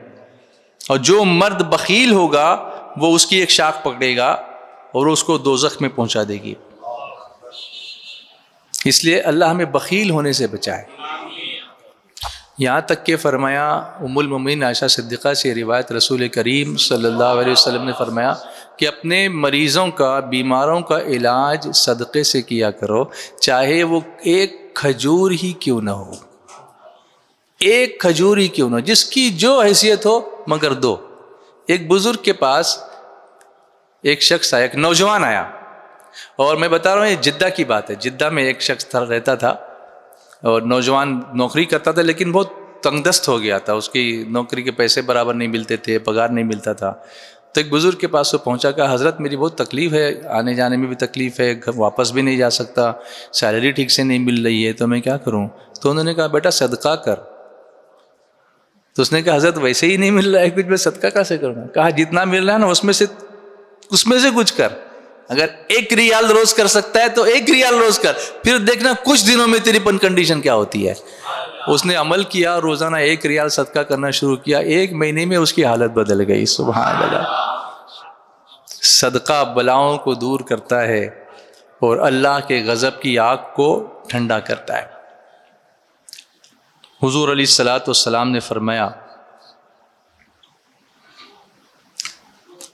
Speaker 1: اور جو مرد بخیل ہوگا وہ اس کی ایک شاخ پکڑے گا اور اس کو دوزخ میں پہنچا دے گی. اس لیے اللہ ہمیں بخیل ہونے سے بچائے. یہاں تک کہ فرمایا، ام المومنین عائشہ صدیقہ سے روایت، رسول کریم صلی اللہ علیہ وسلم نے فرمایا کہ اپنے مریضوں کا، بیماروں کا علاج صدقے سے کیا کرو، چاہے وہ ایک کھجور ہی کیوں نہ ہو. ایک کھجور ہی کیوں نہ ہو، جس کی جو حیثیت ہو مگر دو. ایک بزرگ کے پاس ایک شخص آیا، ایک نوجوان آیا، اور میں بتا رہا ہوں یہ جدہ کی بات ہے. جدہ میں ایک شخص رہتا تھا اور نوجوان نوکری کرتا تھا لیکن بہت تنگ دست ہو گیا تھا. اس کی نوکری کے پیسے برابر نہیں ملتے تھے، پگار نہیں ملتا تھا. تو ایک بزرگ کے پاس وہ پہنچا، کہا حضرت میری بہت تکلیف ہے، آنے جانے میں بھی تکلیف ہے، گھر واپس بھی نہیں جا سکتا، سیلری ٹھیک سے نہیں مل رہی ہے، تو میں کیا کروں؟ تو انہوں نے کہا بیٹا صدقہ کر. تو اس نے کہا حضرت ویسے ہی نہیں مل رہا ہے کچھ، میں صدقہ کیسے کروں؟ کہا جتنا مل رہا ہے نا اس میں سے کچھ کر. اگر 1 ریال روز کر سکتا ہے تو 1 ریال روز کر، پھر دیکھنا کچھ دنوں میں تیری کنڈیشن کیا ہوتی ہے. اس نے عمل کیا، روزانہ 1 ریال صدقہ کرنا شروع کیا. 1 مہینے میں اس کی حالت بدل گئی. سبحان اللہ. صدقہ بلاؤں کو دور کرتا ہے اور اللہ کے غضب کی آگ کو ٹھنڈا کرتا ہے. حضور علیہ الصلوۃ والسلام نے فرمایا،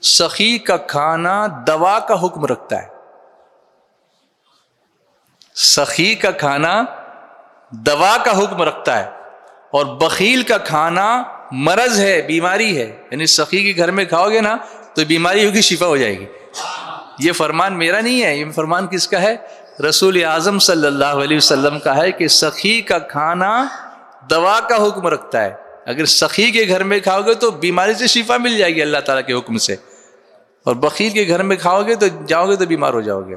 Speaker 1: سخی کا کھانا دوا کا حکم رکھتا ہے. سخی کا کھانا دوا کا حکم رکھتا ہے، اور بخیل کا کھانا مرض ہے، بیماری ہے. یعنی سخی کے گھر میں کھاؤ گے نا تو بیماریوں کی شفا ہو جائے گی. یہ فرمان میرا نہیں ہے، یہ فرمان کس کا ہے؟ رسول اعظم صلی اللہ علیہ وسلم کا ہے کہ سخی کا کھانا دوا کا حکم رکھتا ہے. اگر سخی کے گھر میں کھاؤ گے تو بیماری سے شفا مل جائے گی اللہ تعالیٰ کے حکم سے، اور بخیل کے گھر میں کھاؤ گے تو جاؤ گے تو بیمار ہو جاؤ گے.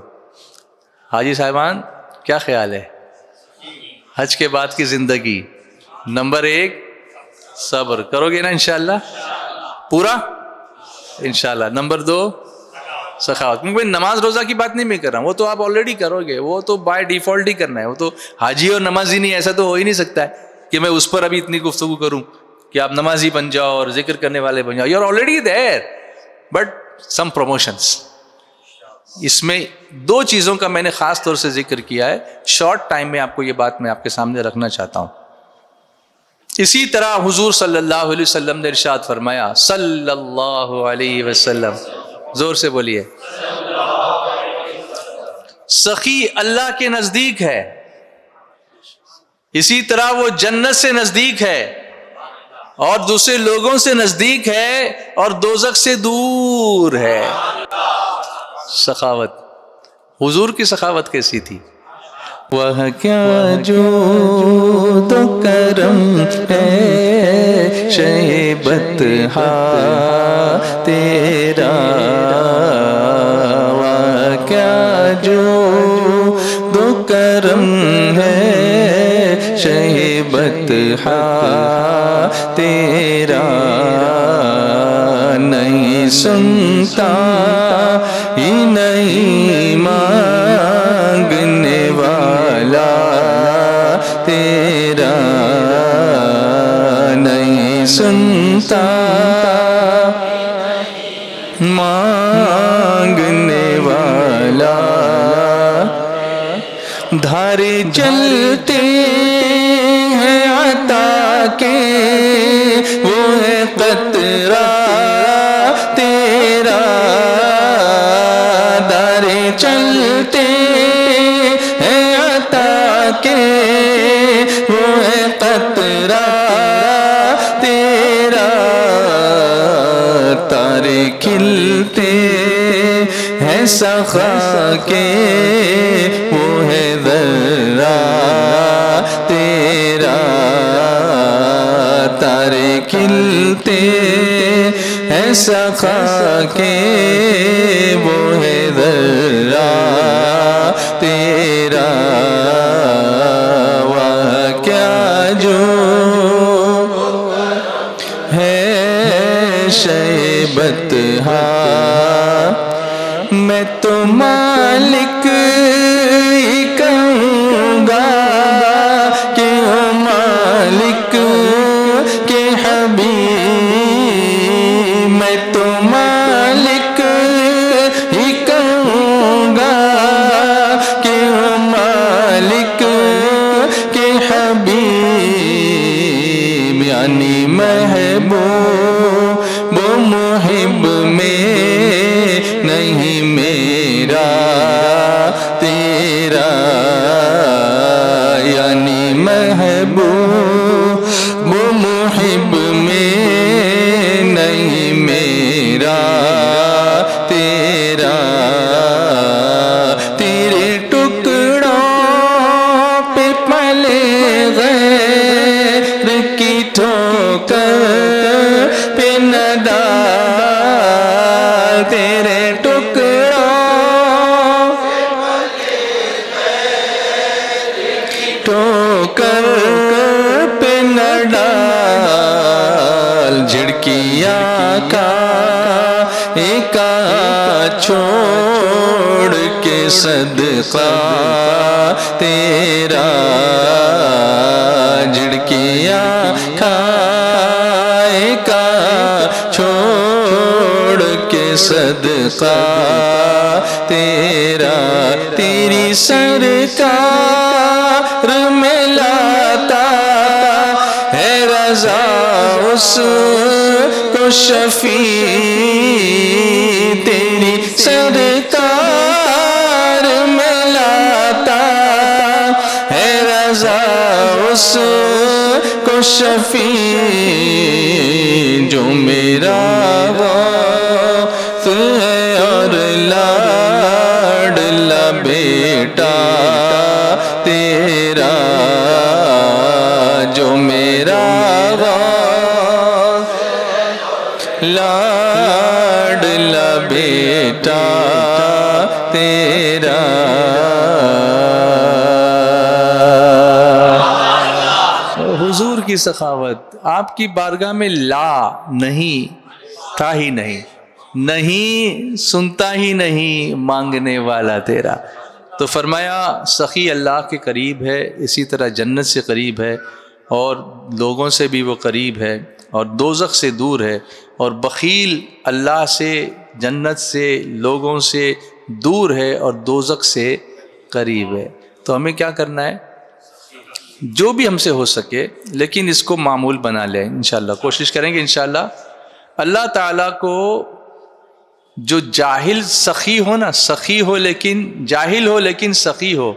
Speaker 1: حاجی صاحبان کیا خیال ہے؟ حج کے بعد کی زندگی، نمبر 1 صبر کرو گے نا انشاءاللہ پورا انشاءاللہ. نمبر 2 سخاوت. کیونکہ نماز روزہ کی بات نہیں میں کر رہا ہوں, وہ تو آپ آلریڈی کرو گے, وہ تو بائی ڈیفالٹ ہی کرنا ہے. وہ تو حاجی اور نمازی نہیں, ایسا تو ہو ہی نہیں سکتا ہے کہ میں اس پر ابھی اتنی گفتگو کروں کہ آپ نمازی بن جاؤ اور ذکر کرنے والے بن جاؤ. You are already there but some promotions. اس میں 2 چیزوں کا میں نے خاص طور سے ذکر کیا ہے, شارٹ ٹائم میں آپ کو یہ بات میں آپ کے سامنے رکھنا چاہتا ہوں. اسی طرح حضور صلی اللہ علیہ وسلم نے ارشاد فرمایا, صلی اللہ علیہ وسلم, زور سے بولیے, سخی اللہ کے نزدیک ہے, اسی طرح وہ جنت سے نزدیک ہے اور دوسرے لوگوں سے نزدیک ہے اور دوزخ سے دور ہے. سخاوت. حضور کی سخاوت کیسی تھی؟ وہ کیا جود و کرم ہے شیبت ہا تیرا, وہ کیا جود و کرم ہے شیبت ہا تیرا, نہیں سنتا ہی نہیں مانگنے والا تیرا, نہیں سنتا مانگنے والا. دھارے چلتے ہیں عطا کے وہ ہے قطرہ تیرا, دھارے چلتے ہیں عطا کے وہ ہے قطرہ تیرا, تارے کھلتے ہیں سخا کے وہ ہے ذرہ تیرا, تارے کھلتے ہیں سخا کے وہ ہے ذرہ تیرا. وہ کیا جو ہے شیبت ہا, میں تو مالک ہی کہوں گا کہ ہو مالک کے حبیب, میں تو مالک ہی کہوں گا کہ ہو مالک کے حبیب, یعنی محبوب وہ محب میں نہیں میرا تیرا, یعنی محبوب وہ محب میں نہیں میرا تیرا. تیرے ٹکڑوں پہ پلے غیر کی ٹھوکر پہ نہ ڈال, تیرے ٹکڑوں ٹھوکر پہ نہ ڈال, جھڑکیاں کا ایک چھوڑ کے صدقہ تیرا, جھڑکیاں کھائے کا چھوڑ کے صدقہ تیرا, تیری سرکار میں لاتا ہے رضا اس کو شفیع, تیری سرکار میں لاتا ہے رضا اس کو شفیع, جو میرا غوث ہے اور لاڈلا بیٹا تیرا, جو میرا غوث لاڈلا بیٹا تیرا. حضور کی سخاوت, آپ کی بارگاہ میں لا نہیں تھا ہی نہیں، نہیں سنتا ہی نہیں مانگنے والا تیرا. تو فرمایا سخی اللہ کے قریب ہے، اسی طرح جنت سے قریب ہے، اور لوگوں سے بھی وہ قریب ہے، اور دوزخ سے دور ہے. اور بخیل اللہ سے، جنت سے، لوگوں سے دور ہے، اور دوزخ سے قریب ہے. تو ہمیں کیا کرنا ہے؟ جو بھی ہم سے ہو سکے، لیکن اس کو معمول بنا لیں. انشاءاللہ کوشش کریں گے انشاءاللہ. اللہ تعالیٰ کو جو جاہل سخی ہو نا، سخی ہو لیکن جاہل ہو لیکن سخی ہو،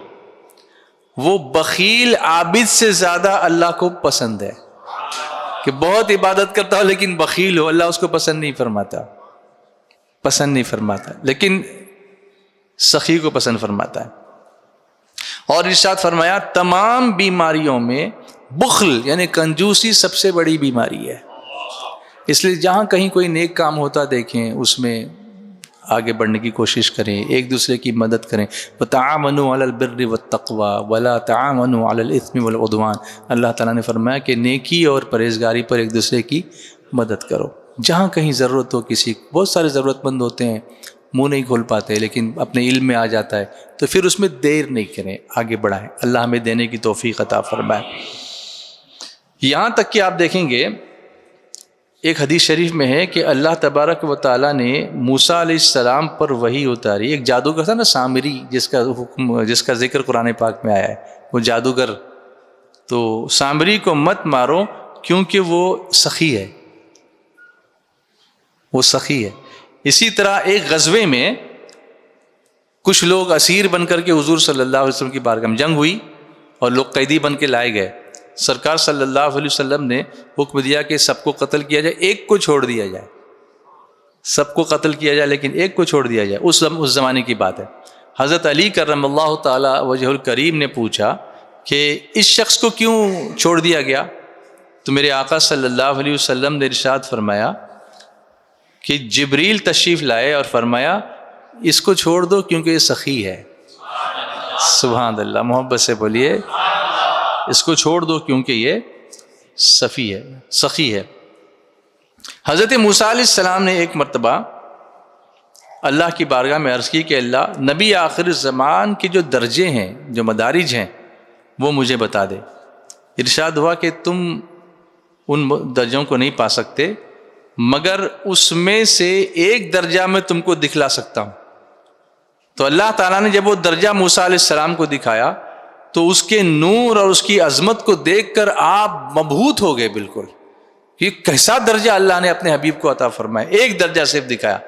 Speaker 1: وہ بخیل عابد سے زیادہ اللہ کو پسند ہے. کہ بہت عبادت کرتا ہو لیکن بخیل ہو، اللہ اس کو پسند نہیں فرماتا، پسند نہیں فرماتا، لیکن سخی کو پسند فرماتا ہے. اور ارشاد فرمایا تمام بیماریوں میں بخل یعنی کنجوسی سب سے بڑی بیماری ہے. اس لیے جہاں کہیں کوئی نیک کام ہوتا دیکھیں اس میں آگے بڑھنے کی کوشش کریں، ایک دوسرے کی مدد کریں. وَتَعَاوَنُوا عَلَى الْبِرِّ وَالتَّقْوَى وَلَا تَعَاوَنُوا عَلَى الْإِثْمِ وَالْعُدْوَانِ. اللہ تعالیٰ نے فرمایا کہ نیکی اور پرہیزگاری پر ایک دوسرے کی مدد کرو. جہاں کہیں ضرورت ہو کسی، بہت سارے ضرورت مند ہوتے ہیں منہ نہیں کھول پاتے لیکن اپنے علم میں آ جاتا ہے، تو پھر اس میں دیر نہیں کریں، آگے بڑھائیں. اللہ ہمیں دینے کی توفیق عطا فرمائے. یہاں تک کہ آپ دیکھیں گے ایک حدیث شریف میں ہے کہ اللہ تبارک و تعالیٰ نے موسیٰ علیہ السلام پر وحی اتاری. ایک جادوگر تھا نا سامری، جس کا ذکر قرآن پاک میں آیا ہے، وہ جادوگر. تو سامری کو مت مارو کیونکہ وہ سخی ہے، وہ سخی ہے. اسی طرح ایک غزوے میں کچھ لوگ اسیر بن کر کے حضور صلی اللہ علیہ وسلم کی بارگاہ میں جنگ ہوئی اور لوگ قیدی بن کے لائے گئے. سرکار صلی اللہ علیہ وسلم نے حکم دیا کہ سب کو قتل کیا جائے، ایک کو چھوڑ دیا جائے. سب کو قتل کیا جائے لیکن ایک کو چھوڑ دیا جائے. اس زمانے کی بات ہے. حضرت علی کرم اللہ تعالی وجہ الکریم نے پوچھا کہ اس شخص کو کیوں چھوڑ دیا گیا؟ تو میرے آقا صلی اللہ علیہ وسلم نے ارشاد فرمایا کہ جبریل تشریف لائے اور فرمایا اس کو چھوڑ دو کیونکہ یہ سخی ہے. سبحان اللہ، محبت سے بولیے، اس کو چھوڑ دو کیونکہ یہ سخی ہے. حضرت موسیٰ علیہ السلام نے ایک مرتبہ اللہ کی بارگاہ میں عرض کی کہ اللہ، نبی آخر زمان کے جو درجے ہیں، جو مدارج ہیں، وہ مجھے بتا دے. ارشاد ہوا کہ تم ان درجوں کو نہیں پا سکتے مگر اس میں سے ایک درجہ میں تم کو دکھلا سکتا ہوں. تو اللہ تعالیٰ نے جب وہ درجہ موسیٰ علیہ السلام کو دکھایا تو اس کے نور اور اس کی عظمت کو دیکھ کر آپ مبہوت ہو گئے. بالکل یہ کیسا درجہ اللہ نے اپنے حبیب کو عطا فرمایا. ایک درجہ صرف دکھایا.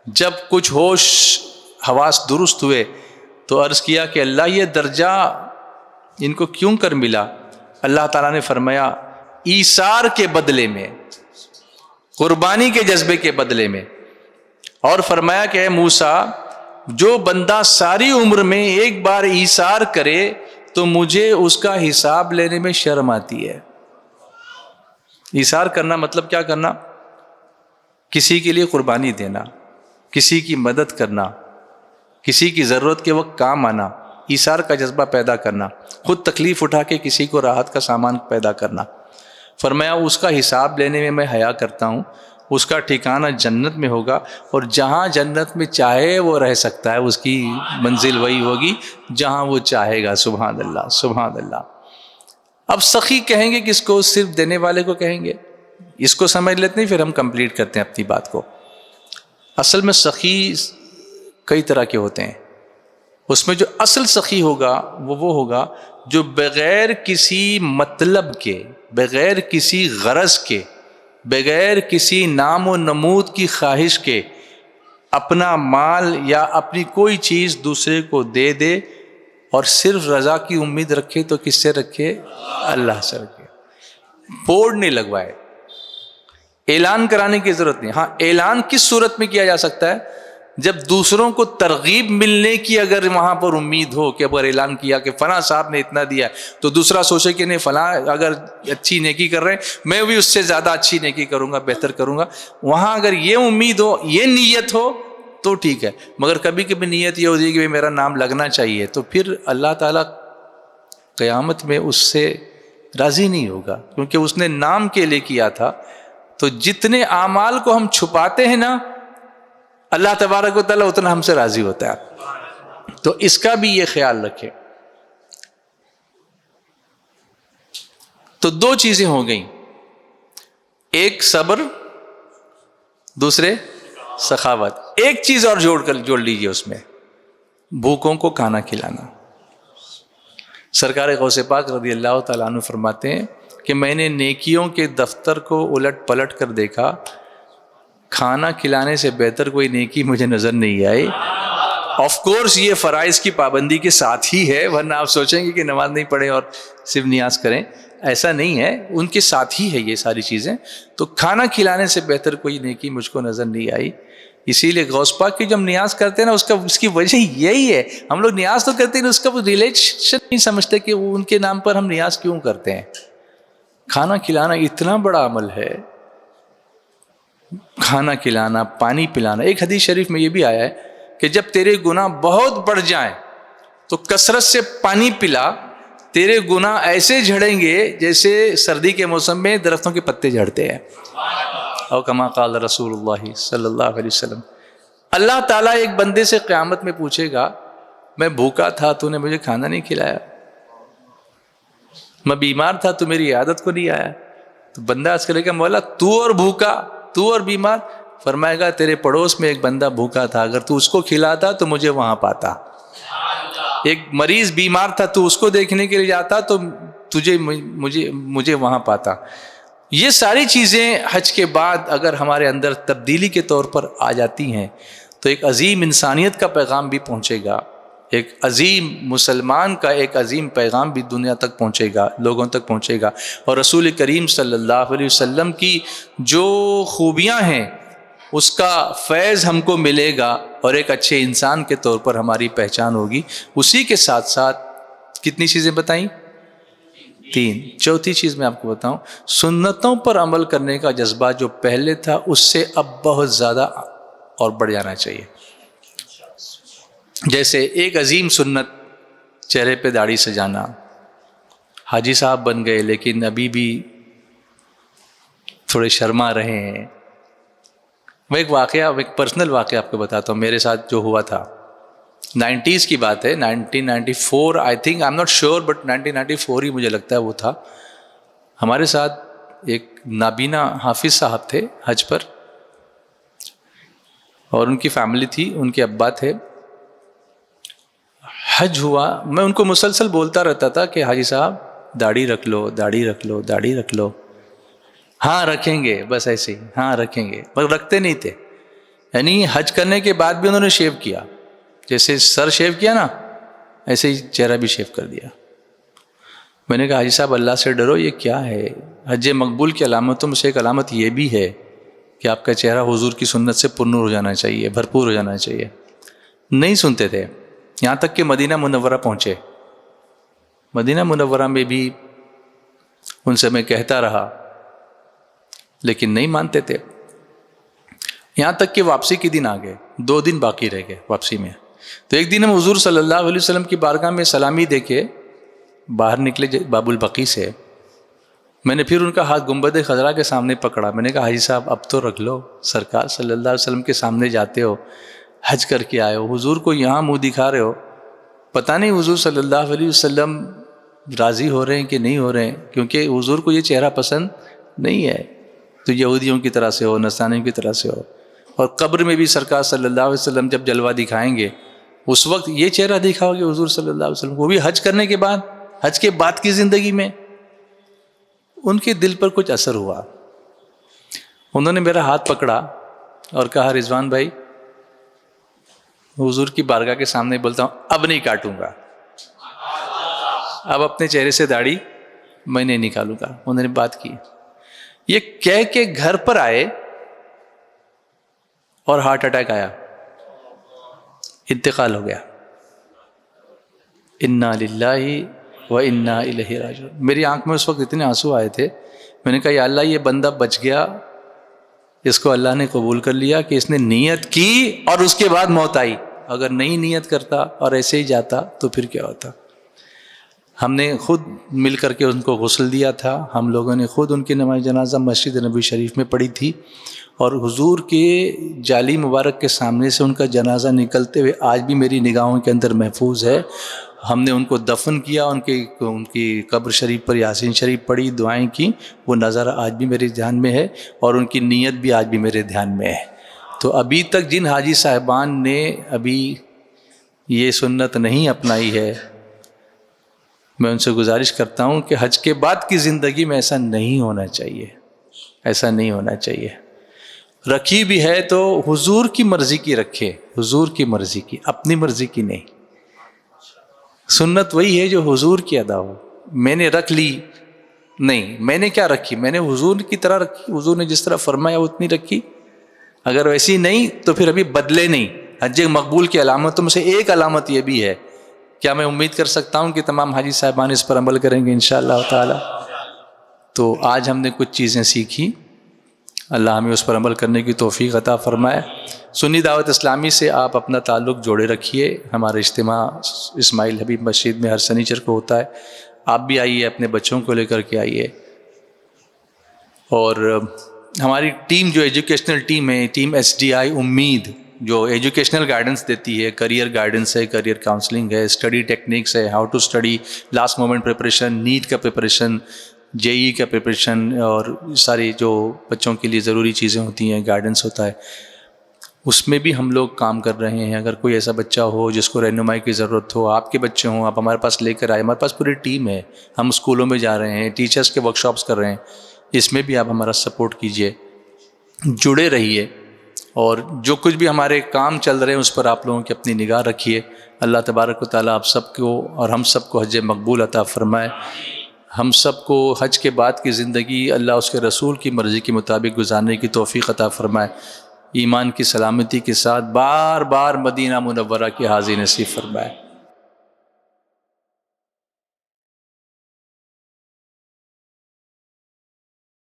Speaker 1: جب کچھ ہوش حواس درست ہوئے تو عرض کیا کہ اللہ یہ درجہ ان کو کیوں کر ملا؟ اللہ تعالیٰ نے فرمایا ایثار کے بدلے میں، قربانی کے جذبے کے بدلے میں. اور فرمایا کہ اے موسیٰ، جو بندہ ساری عمر میں ایک بار ایثار کرے تو مجھے اس کا حساب لینے میں شرم آتی ہے. ایثار کرنا مطلب کیا کرنا؟ کسی کے لیے قربانی دینا، کسی کی مدد کرنا، کسی کی ضرورت کے وقت کام آنا، ایثار کا جذبہ پیدا کرنا، خود تکلیف اٹھا کے کسی کو راحت کا سامان پیدا کرنا. فرمایا اس کا حساب لینے میں حیا کرتا ہوں. اس کا ٹھکانہ جنت میں ہوگا، اور جہاں جنت میں چاہے وہ رہ سکتا ہے، اس کی منزل وہی ہوگی جہاں وہ چاہے گا. سبحان اللہ، سبحان اللہ. اب سخی کہیں گے کس کو؟ صرف دینے والے کو کہیں گے. اس کو سمجھ لیتے ہیں، پھر ہم کمپلیٹ کرتے ہیں اپنی بات کو. اصل میں سخی کئی طرح کے ہوتے ہیں. اس میں جو اصل سخی ہوگا وہ ہوگا جو بغیر کسی مطلب کے، بغیر کسی غرض کے، بغیر کسی نام و نمود کی خواہش کے اپنا مال یا اپنی کوئی چیز دوسرے کو دے دے اور صرف رضا کی امید رکھے. تو کس سے رکھے؟ اللہ سے رکھے. بورڈ نہیں لگوائے، اعلان کرانے کی ضرورت نہیں. ہاں، اعلان کس صورت میں کیا جا سکتا ہے؟ جب دوسروں کو ترغیب ملنے کی اگر وہاں پر امید ہو کہ اگر اعلان کیا کہ فلاں صاحب نے اتنا دیا تو دوسرا سوچے کہ نہیں، فلاں اگر اچھی نیکی کر رہے ہیں میں بھی اس سے زیادہ اچھی نیکی کروں گا، بہتر کروں گا. وہاں اگر یہ امید ہو، یہ نیت ہو تو ٹھیک ہے. مگر کبھی کبھی نیت یہ ہوتی ہے کہ میرا نام لگنا چاہیے، تو پھر اللہ تعالیٰ قیامت میں اس سے راضی نہیں ہوگا، کیونکہ اس نے نام کے لیے کیا تھا. تو جتنے اعمال کو ہم چھپاتے ہیں نا، اللہ تبارک و تعالیٰ اتنا ہم سے راضی ہوتا ہے. تو اس کا بھی یہ خیال رکھیں. تو دو چیزیں ہو گئیں، ایک صبر، دوسرے سخاوت. ایک چیز اور جوڑ لیجیے اس میں، بھوکوں کو کھانا کھلانا. سرکار غوث پاک رضی اللہ تعالیٰ عنہ فرماتے ہیں کہ میں نے نیکیوں کے دفتر کو الٹ پلٹ کر دیکھا، کھانا کھلانے سے بہتر کوئی نیکی مجھے نظر نہیں آئی. آف کورس یہ فرائض کی پابندی کے ساتھ ہی ہے، ورنہ آپ سوچیں گے کہ نماز نہیں پڑھیں اور صرف نیاز کریں، ایسا نہیں ہے، ان کے ساتھ ہی ہے یہ ساری چیزیں. تو کھانا کھلانے سے بہتر کوئی نیکی مجھ کو نظر نہیں آئی. اسی لیے غوث پاک کی جب نیاز کرتے ہیں نا، اس کی وجہ یہی ہے. ہم لوگ نیاز تو کرتے ہیں، اس کا وہ ریلیشن نہیں سمجھتے کہ وہ ان کے نام پر ہم نیاز کیوں کرتے ہیں. کھانا کھلانا اتنا بڑا عمل ہے، کھانا کھلانا، پانی پلانا. ایک حدیث شریف میں یہ بھی آیا ہے کہ جب تیرے گناہ بہت بڑھ جائیں تو کثرت سے پانی پلا، تیرے گناہ ایسے جھڑیں گے جیسے سردی کے موسم میں درختوں کے پتے جھڑتے ہیں. او کما قال رسول اللہ صلی اللہ علیہ وسلم. اللہ تعالیٰ ایک بندے سے قیامت میں پوچھے گا، میں بھوکا تھا تو نے مجھے کھانا نہیں کھلایا، میں بیمار تھا تو میری عیادت کو نہیں آیا. تو بندہ اس کرے گا، مولا تو اور بھوکا، تو اور بیمار. فرمائے گا تیرے پڑوس میں ایک بندہ بھوکا تھا، اگر تو اس کو کھلاتا تو مجھے وہاں پاتا. ایک مریض بیمار تھا، تو اس کو دیکھنے کے لیے جاتا تو مجھے وہاں پاتا. یہ ساری چیزیں حج کے بعد اگر ہمارے اندر تبدیلی کے طور پر آ جاتی ہیں تو ایک عظیم انسانیت کا پیغام بھی پہنچے گا، ایک عظیم مسلمان کا ایک عظیم پیغام بھی دنیا تک پہنچے گا، لوگوں تک پہنچے گا. اور رسول کریم صلی اللہ علیہ وسلم کی جو خوبیاں ہیں اس کا فیض ہم کو ملے گا، اور ایک اچھے انسان کے طور پر ہماری پہچان ہوگی. اسی کے ساتھ ساتھ کتنی چیزیں بتائیں؟ 3. چوتھی چیز میں آپ کو بتاؤں، سنتوں پر عمل کرنے کا جذبہ جو پہلے تھا اس سے اب بہت زیادہ اور بڑھ جانا چاہیے. جیسے ایک عظیم سنت چہرے پہ داڑھی سجانا. حاجی صاحب بن گئے لیکن ابھی بھی تھوڑے شرما رہے ہیں. میں ایک پرسنل واقعہ آپ کو بتاتا ہوں، میرے ساتھ جو ہوا تھا. 90s کی بات ہے، 1994 I think, I am not sure but 1994 ہی مجھے لگتا ہے وہ تھا. ہمارے ساتھ ایک نابینا حافظ صاحب تھے حج پر، اور ان کی فیملی تھی، ان کے ابا تھے. حج ہوا، میں ان کو مسلسل بولتا رہتا تھا کہ حاجی صاحب داڑھی رکھ لو، داڑھی رکھ لو، داڑھی رکھ لو. ہاں رکھیں گے، بس ایسے ہی، ہاں رکھیں گے، پر رکھتے نہیں تھے. یعنی حج کرنے کے بعد بھی انہوں نے شیو کیا، جیسے سر شیو کیا نا ایسے ہی چہرہ بھی شیو کر دیا. میں نے کہا حاجی صاحب اللہ سے ڈرو، یہ کیا ہے؟ حج مقبول کی علامتوں میں سے ایک علامت یہ بھی ہے کہ آپ کا چہرہ حضور کی سنت سے پرنور ہو جانا چاہیے، بھرپور ہو جانا چاہیے. نہیں سنتے تھے، یہاں تک کہ مدینہ منورہ پہنچے. مدینہ منورہ میں بھی ان سے میں کہتا رہا لیکن نہیں مانتے تھے. یہاں تک کہ واپسی کے دن آ گئے، 2 دن باقی رہ گئے واپسی میں. تو ایک دن ہم حضور صلی اللہ علیہ وسلم کی بارگاہ میں سلامی دے کے باہر نکلے باب البقیع سے. میں نے پھر ان کا ہاتھ گنبد خضرا کے سامنے پکڑا. میں نے کہا حاجی صاحب اب تو رکھ لو، سرکار صلی اللہ علیہ وسلم کے سامنے جاتے ہو، حج کر کے آئے ہو، حضور کو یہاں منہ دکھا رہے ہو، پتہ نہیں حضور صلی اللہ علیہ وسلم راضی ہو رہے ہیں کہ نہیں ہو رہے ہیں، کیونکہ حضور کو یہ چہرہ پسند نہیں ہے. تو یہودیوں کی طرح سے ہو، نصرانیوں کی طرح سے ہو. اور قبر میں بھی سرکار صلی اللہ علیہ وسلم جب جلوہ دکھائیں گے اس وقت یہ چہرہ دکھاؤ گے حضور صلی اللہ علیہ وسلم، وہ بھی حج کرنے کے بعد، حج کے بعد کی زندگی میں. ان کے دل پر کچھ اثر ہوا. انہوں نے میرا ہاتھ پکڑا اور کہا رضوان بھائی حضور کی بارگاہ کے سامنے بولتا ہوں اب نہیں کاٹوں گا، اب اپنے چہرے سے داڑھی میں نہیں نکالوں گا. انہوں نے بات کی. یہ کہہ کے گھر پر آئے اور ہارٹ اٹیک آیا، انتقال ہو گیا. انا للہ و انا الیہ راجعون. میری آنکھ میں اس وقت اتنے آنسو آئے تھے. میں نے کہا یا اللہ یہ بندہ بچ گیا، اس کو اللہ نے قبول کر لیا کہ اس نے نیت کی اور اس کے بعد موت آئی. اگر نہیں نیت کرتا اور ایسے ہی جاتا تو پھر کیا ہوتا. ہم نے خود مل کر کے ان کو غسل دیا تھا، ہم لوگوں نے خود ان کی نماز جنازہ مسجد نبوی شریف میں پڑھی تھی، اور حضور کے جالی مبارک کے سامنے سے ان کا جنازہ نکلتے ہوئے آج بھی میری نگاہوں کے اندر محفوظ ہے۔ ہم نے ان کو دفن کیا، ان کی قبر شریف پر یاسین شریف پڑھی، دعائیں کی، وہ نظارہ آج بھی میرے دھیان میں ہے، اور ان کی نیت بھی آج بھی میرے دھیان میں ہے۔ تو ابھی تک جن حاجی صاحبان نے ابھی یہ سنت نہیں اپنائی ہے، میں ان سے گزارش کرتا ہوں کہ حج کے بعد کی زندگی میں ایسا نہیں ہونا چاہیے، ایسا نہیں ہونا چاہیے۔ رکھی بھی ہے تو حضور کی مرضی کی رکھے، حضور کی مرضی کی، اپنی مرضی کی نہیں۔ سنت وہی ہے جو حضور کی ادا ہو۔ میں نے رکھ لی، نہیں، میں نے کیا رکھی، میں نے حضور کی طرح رکھی، حضور نے جس طرح فرمایا اتنی رکھی۔ اگر ویسی نہیں تو پھر ابھی بدلے نہیں۔ حج مقبول کی علامتوں میں سے ایک علامت یہ بھی ہے۔ کیا میں امید کر سکتا ہوں کہ تمام حاجی صاحبان اس پر عمل کریں گے انشاءاللہ تعالی؟ تو آج ہم نے کچھ چیزیں سیکھی، اللہ ہمیں اس پر عمل کرنے کی توفیق عطا فرمائے۔ سنی دعوت اسلامی سے آپ اپنا تعلق جوڑے رکھیے۔ ہمارا اجتماع اسماعیل حبیب مسجد میں ہر سنیچر کو ہوتا ہے، آپ بھی آئیے، اپنے بچوں کو لے کر کے آئیے۔ اور ہماری ٹیم جو ایجوکیشنل ٹیم ہے، ٹیم SDI امید، جو ایجوکیشنل گائیڈنس دیتی ہے، کریئر گائیڈنس ہے، کریئر کاؤنسلنگ ہے، اسٹڈی ٹیکنیکس ہے، how to study, last moment preparation, NEET کا پریپریشن، JEE کا پریپریشن، اور ساری جو بچوں کے لیے ضروری چیزیں ہوتی ہیں، گائیڈنس ہوتا ہے، اس میں بھی ہم لوگ کام کر رہے ہیں۔ اگر کوئی ایسا بچہ ہو جس کو رہنمائی کی ضرورت ہو، آپ کے بچے ہوں، آپ ہمارے پاس لے کر آئے، ہمارے پاس پوری ٹیم ہے، ہم اسکولوں میں جا رہے ہیں، ٹیچرس کے ورکشاپس کر رہے ہیں، اس میں بھی آپ ہمارا سپورٹ کیجئے، جڑے رہیے، اور جو کچھ بھی ہمارے کام چل رہے ہیں اس پر آپ لوگوں کی اپنی نگاہ رکھیے۔ اللہ تبارک و تعالیٰ آپ سب کو اور ہم سب کو حج مقبول عطا فرمائے۔ ہم سب کو حج کے بعد کی زندگی اللہ اس کے رسول کی مرضی کے مطابق گزارنے کی توفیق عطا فرمائے، ایمان کی سلامتی کے ساتھ بار بار مدینہ منورہ کی حاضری نصیب فرمائے۔